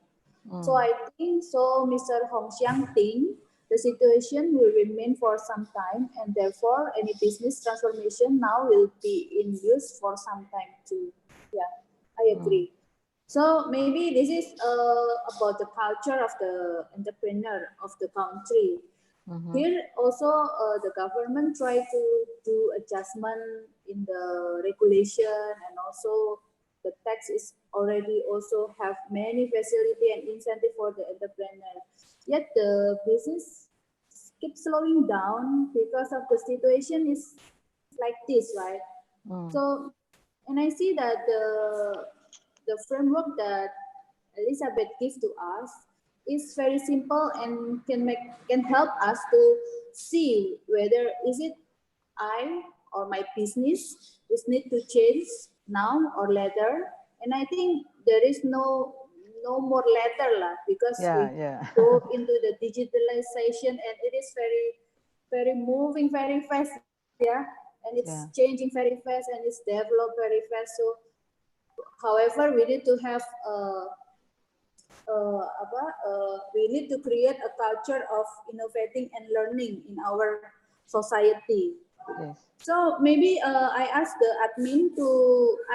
So I think so Mr. Hong Xiang think the situation will remain for some time and therefore any business transformation now will be in use for some time too. Yeah, I agree. So maybe this is about the culture of the entrepreneur of the country. Here also the government try to do adjustment in the regulation and also the tax is already also have many facility and incentive for the entrepreneur. Yet the business keep slowing down because of the situation is like this, right? So, and I see that the framework that Elizabeth gives to us is very simple and can help us to see whether is it I or my business is need to change now or later. And I think there is no more later lah because Yeah, we yeah. go into the digitalization and it is very moving very fast, yeah, and it's Yeah. changing very fast and it's developed very fast. So however we need to have we need to create a culture of innovating and learning in our society. Yes. So maybe I ask the admin to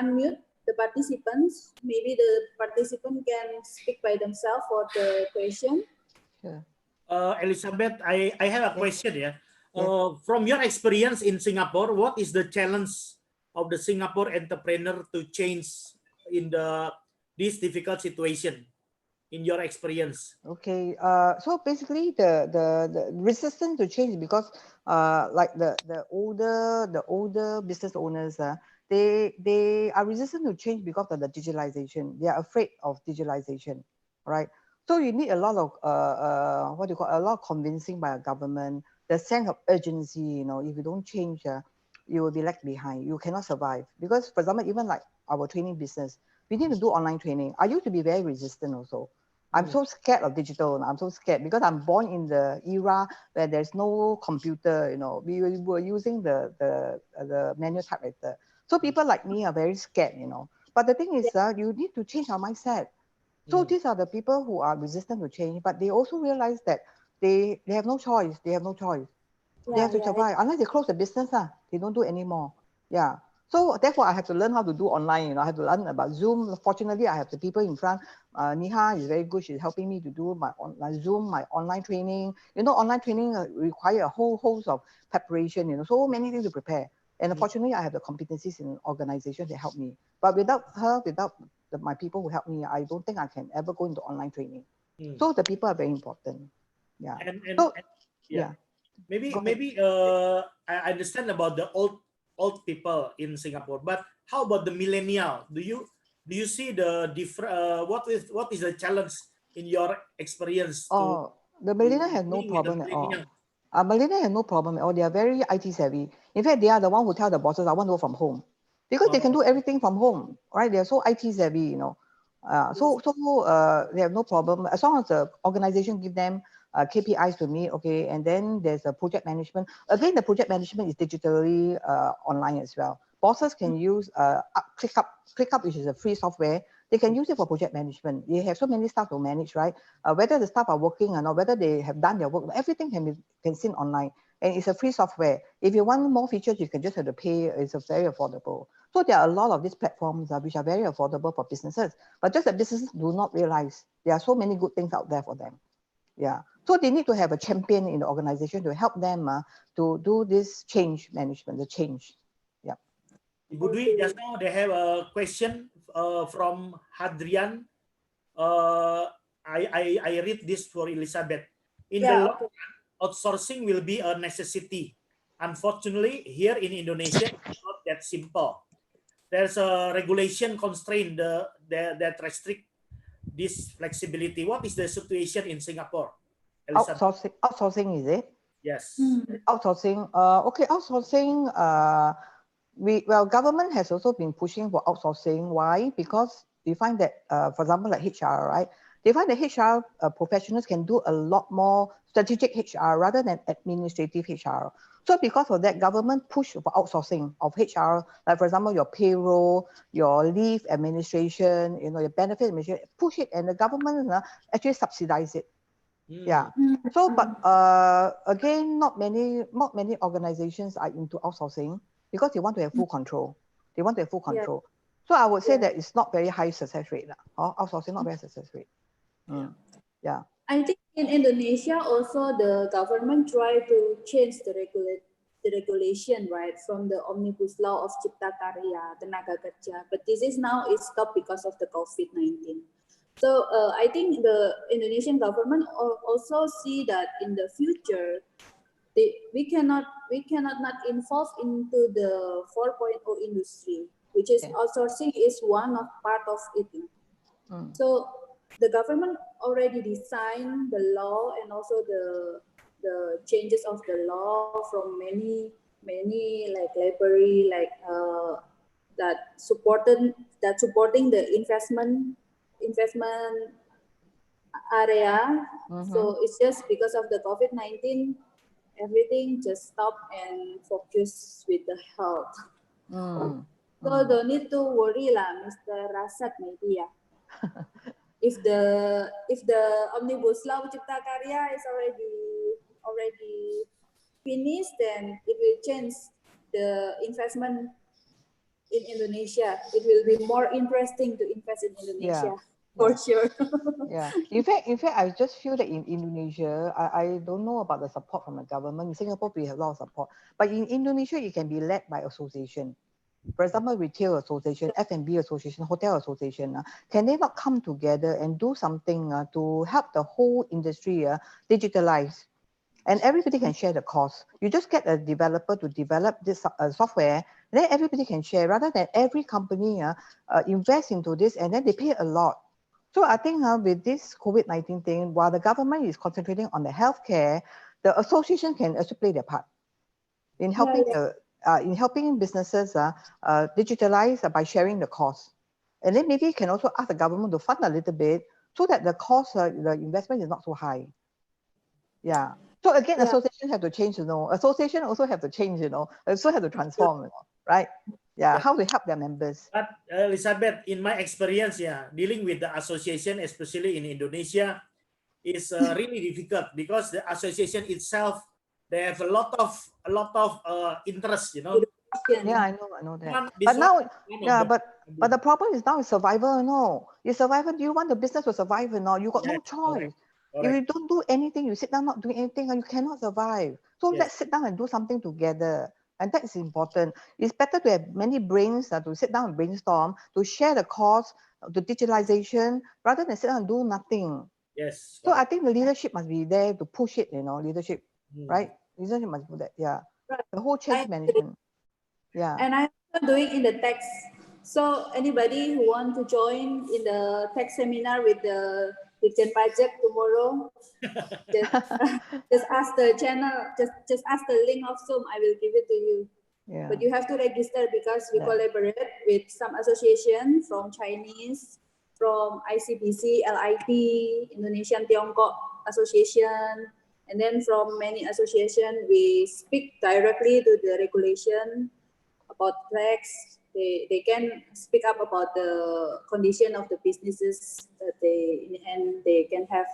unmute the participants. Maybe the participant can speak by themselves for the question. Sure. Elizabeth, I have a question. Yeah. Yes. From your experience in Singapore, what is the challenge of the Singapore entrepreneur to change in this difficult situation? In your experience? Okay. So basically, the resistance to change because like the older business owners, they are resistant to change because of the digitalization. They are afraid of digitalization, right? So you need a lot of what do you call, a lot of convincing by a government. The sense of urgency, if you don't change, you will be left behind. You cannot survive because, for example, even like our training business, we need to do online training. I used to be very resistant also. I'm so scared of digital. I'm so scared because I'm born in the era where there's no computer. We were using the manual typewriter. So people like me are very scared. But the thing is, you need to change our mindset. So these are the people who are resistant to change, but they also realize that they have no choice. They have no choice. They have Yeah, to yeah, survive. Unless they close the business, they don't do anymore. Yeah. So therefore, I have to learn how to do online. I have to learn about Zoom. Fortunately, I have the people in front. Niha is very good. She's helping me to do my Zoom, my online training. Online training require a whole host of preparation. So many things to prepare. And fortunately, I have the competencies in organization that help me. But without her, without my people who help me, I don't think I can ever go into online training. So the people are very important. Yeah. And So yeah. yeah. Maybe I understand about the old people in Singapore, but how about the millennial? Do you see the different? What is the challenge in your experience to Oh, the millennial has no dealing with the problem at all. millennial? Millennial has no problem at all. They are very IT savvy. In fact, they are the one who tell the bosses, I want to work from home. Because they can do everything from home, right? They are so IT savvy. So they have no problem. As long as the organization give them KPIs to meet, okay, and then there's a project management. Again, the project management is digitally online as well. Bosses can use ClickUp, which is a free software. They can use it for project management. They have so many staff to manage, right? Whether the staff are working or not, whether they have done their work, everything can be seen online. And it's a free software. If you want more features, you can just have to pay. It's very affordable. So there are a lot of these platforms which are very affordable for businesses, but just that businesses do not realize there are so many good things out there for them. Yeah. So they need to have a champion in the organization to help them to do this change management, the change. Yeah. Ibu Dwi, just now they have a question from Hadrian. I read this for Elizabeth. In the long run, outsourcing will be a necessity. Unfortunately, here in Indonesia, it's not that simple. There's a regulation constraint that restrict this flexibility. What is the situation in Singapore? Elizabeth? Outsourcing, is it? Yes. Outsourcing. Okay, outsourcing. Government has also been pushing for outsourcing. Why? Because we find that, for example, like HR, right? They find that HR professionals can do a lot more strategic HR rather than administrative HR. So because of that, government push for outsourcing of HR, like for example, your payroll, your leave administration, your benefit administration, push it, and the government actually subsidize it. Yeah. So, but again, not many organizations are into outsourcing because they want to have full control. They want to have full control. So I would say that it's not very high success rate. Outsourcing, not very success rate. Yeah. I think in Indonesia also the government try to change the regulation, right, from the Omnibus Law of Cipta Karya, Tenaga Kerja. But this is now is stopped because of the COVID-19. So I think the Indonesian government also see that in the future, we cannot not involve into the 4.0 industry, which is outsourcing is one of part of it. So the government already designed the law and also the changes of the law from many like library like that supporting the investment area. So it's just because of the COVID-19, everything just stopped and focus with the health. So don't need to worry lah, Mr. Rasad, maybe if the Omnibus Law Cipta Karya is already finished, then it will change the investment in Indonesia. It will be more interesting to invest in Indonesia. For sure. Yeah. In fact, I just feel that in Indonesia, I don't know about the support from the government. In Singapore, we have a lot of support. But in Indonesia, it can be led by association. For example, retail association, F&B association, hotel association. Can they not come together and do something to help the whole industry digitalize? And everybody can share the cost. You just get a developer to develop this software, then everybody can share rather than every company invest into this and then they pay a lot. So I think with this COVID-19 thing, while the government is concentrating on the healthcare, the association can also play their part in helping businesses digitalize by sharing the cost. And then maybe you can also ask the government to fund a little bit so that the cost, the investment is not so high. Yeah. So again, associations have to change, Association also have to change, also have to transform, right? Yeah, how to help their members. But Elizabeth, in my experience, dealing with the association, especially in Indonesia, is really difficult because the association itself, they have a lot of interest, Yeah, I know that. But now, but the problem is now is survival, You survival. Do you want the business to survive or not? You got no choice. Correct. If you don't do anything, you sit down not doing anything, you cannot survive. So let's sit down and do something together. And that is important. It's better to have many brains to sit down and brainstorm, to share the cost, the digitalization, rather than sit down and do nothing. Yes. So I think the leadership must be there to push it, leadership, right? Leadership must do that, Right. The whole change management. Yeah. And I'm doing in the text. So anybody who want to join in the tech seminar with the Jen Pajak tomorrow, just ask the channel, just ask the link of Zoom, I will give it to you. Yeah. But you have to register because we collaborate with some association from Chinese, from ICBC, LIT, Indonesian Tiongkok association, and then from many association we speak directly to the regulation about tax. They can speak up about the condition of the businesses that they in the end they can have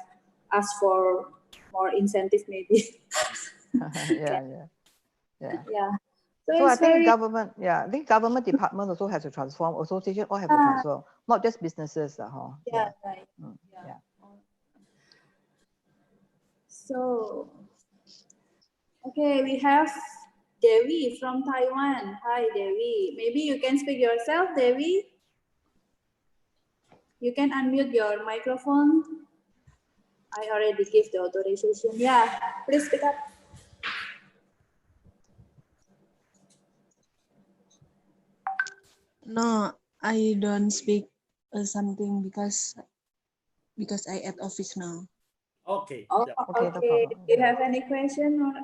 ask for more incentive maybe. Yeah. Yeah. So So I it's think very I think government department also has to transform, association all have to transform, not just businesses. yeah, right. Yeah. So okay, we have Devi from Taiwan. Hi Devi. Maybe you can speak yourself, Devi. You can unmute your microphone. I already gave the authorization. Yeah, please speak up. No, I don't speak something because I at office now. Okay. Oh, Yeah. Okay, no okay. problem. Do you have any question? Or...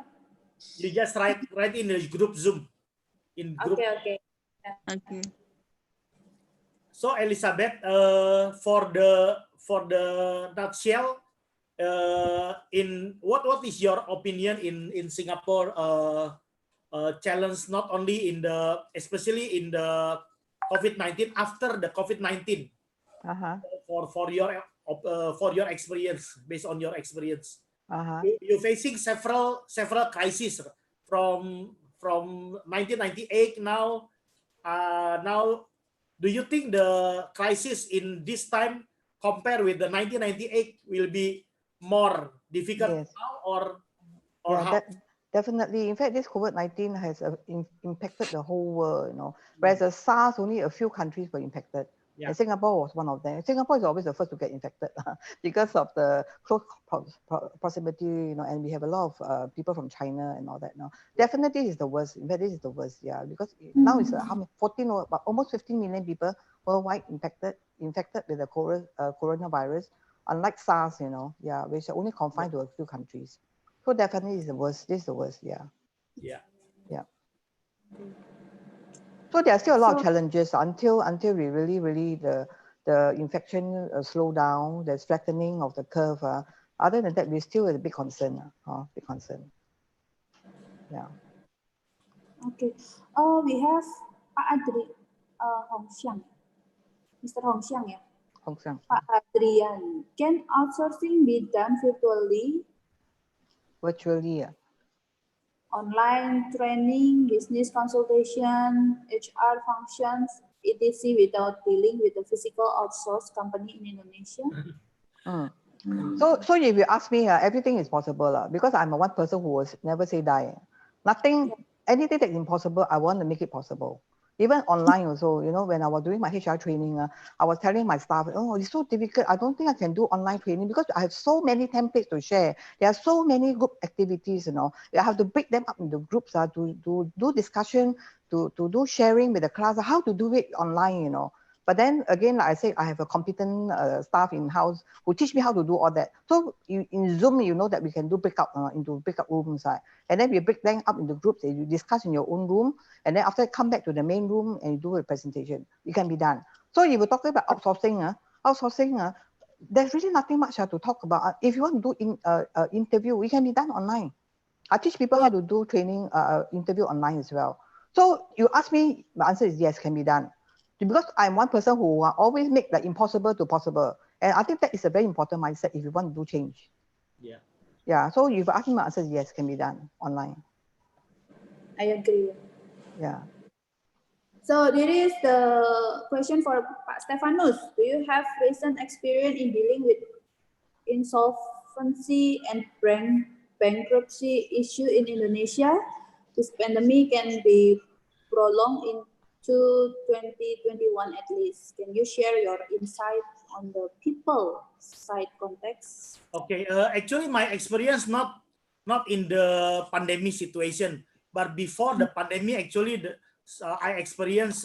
You just write in the group Zoom. In group. Okay. Yeah. Okay. So Elizabeth, for the nutshell, in what is your opinion in Singapore challenge, not only in the, especially in the COVID-19, after the COVID-19, for your experience, based on your experience, you're facing several crises from 1998 now. Now, do you think the crisis in this time compared with the 1998 will be more difficult Yes. now, or Yeah, how? definitely. In fact, this COVID-19 has impacted the whole world, whereas the SARS, only a few countries were impacted. Yeah. And Singapore was one of them. Singapore is always the first to get infected because of the close proximity, and we have a lot of people from China and all that now. Definitely is the worst. In fact, this is the worst, yeah, because now it's how many, 14 or almost 15 million people worldwide infected with the coronavirus, unlike SARS, which are only confined to a few countries. So definitely is the worst. This is the worst, yeah. So there are still a lot of challenges until we really the infection slow down, there's flattening of the curve. Other than that, we're still a big concern. Big concern. Yeah. Okay. We have Pak Adri, Hong Xiang. Mr. Hong Xiang, yeah. Hong Xiang. Pak Adrian, can outsourcing be done virtually? Virtually, yeah. Online training, business consultation, HR functions, etc. without dealing with a physical outsourced company in Indonesia? So if you ask me, everything is possible because I'm a one person who was never say die. Anything that's impossible, I want to make it possible. Even online also, when I was doing my HR training, I was telling my staff, oh, it's so difficult. I don't think I can do online training because I have so many templates to share. There are so many group activities, I have to break them up into groups to do discussion, to do sharing with the class, how to do it online, But then again, like I said, I have a competent staff in-house who teach me how to do all that. So in Zoom, that we can do breakout into breakout rooms. And then we break them up into groups and you discuss in your own room. And then after come back to the main room and you do a presentation. It can be done. So if we're talking about outsourcing, there's really nothing much to talk about. If you want to do interview, it can be done online. I teach people how to do training, interview online as well. So you ask me, my answer is yes, can be done. Because I'm one person who always make the impossible to possible. And I think that is a very important mindset if you want to do change. Yeah, so if you ask me, my answer is yes, can be done online. I agree. Yeah. So this is the question for Pak Stefanus. Do you have recent experience in dealing with insolvency and bankruptcy issue in Indonesia? This pandemic can be prolonged into 2021 at least. Can you share your insight on the people side context? Okay, actually my experience not in the pandemic situation, but before the pandemic, actually I experienced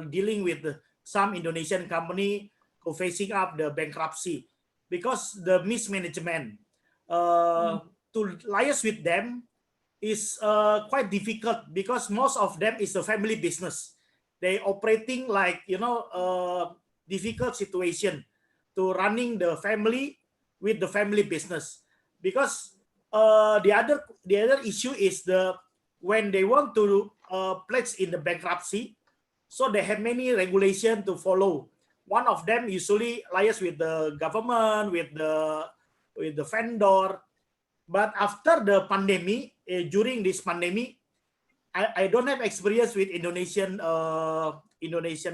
dealing with some Indonesian company who facing up the bankruptcy because the mismanagement. To liaise with them is quite difficult because most of them is a family business. They operating like difficult situation to running the family with the family business. because the other issue is when they want to pledge in the bankruptcy, so they have many regulations to follow. One of them usually lies with the government, with the vendor. But after the pandemic, during this pandemic, I don't have experience with Indonesian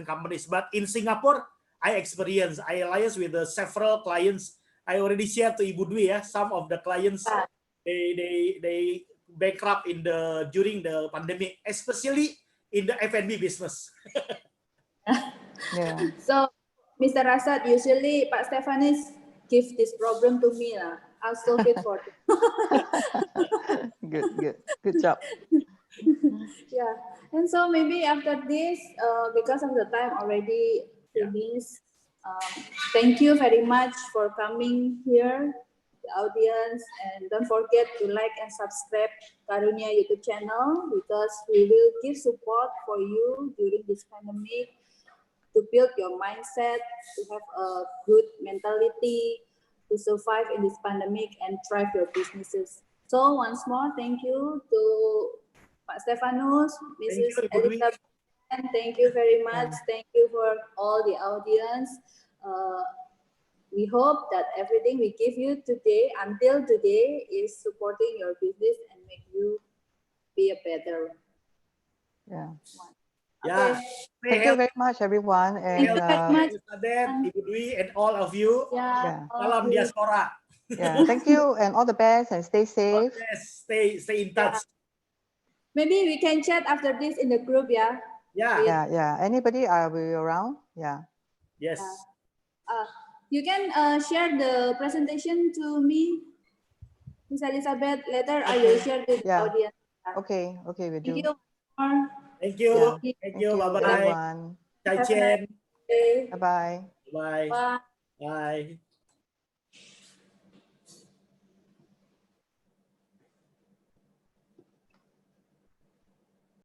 companies, but in Singapore, I liaise with several clients. I already shared to Ibu Dwi, some of the clients they bankrupt during the pandemic, especially in the F&B business. Yeah. So, Mr. Rasad, usually Pak Stefanis give this problem to me. I'll solve it for you. Good job. Yeah, and so maybe after this, because of the time already finished, thank you very much for coming here, the audience, and don't forget to like and subscribe Karunia YouTube channel, because we will give support for you during this pandemic to build your mindset, to have a good mentality, to survive in this pandemic and thrive your businesses. So once more, thank you to Pak Stefanus, Mrs. Elizabeth, and thank you very much. Thank you for all the audience. We hope that everything we give you today, until today, is supporting your business and make you be a better one. Yeah. Okay. Thank you very much, everyone. And Ibu Dwi and all of you. Salam diaspora. Yeah, thank you and all the best and stay safe. Stay in touch. Maybe we can chat after this in the group, Yeah. Anybody will be around? Yeah. Yes. You can share the presentation to me, Miss Elizabeth. Later, I will share with the audience. Okay, we do. Thank you. Thank you. Thank you. Bye-bye. Everyone. Chai Chen. Bye-bye. Bye. Bye. Bye.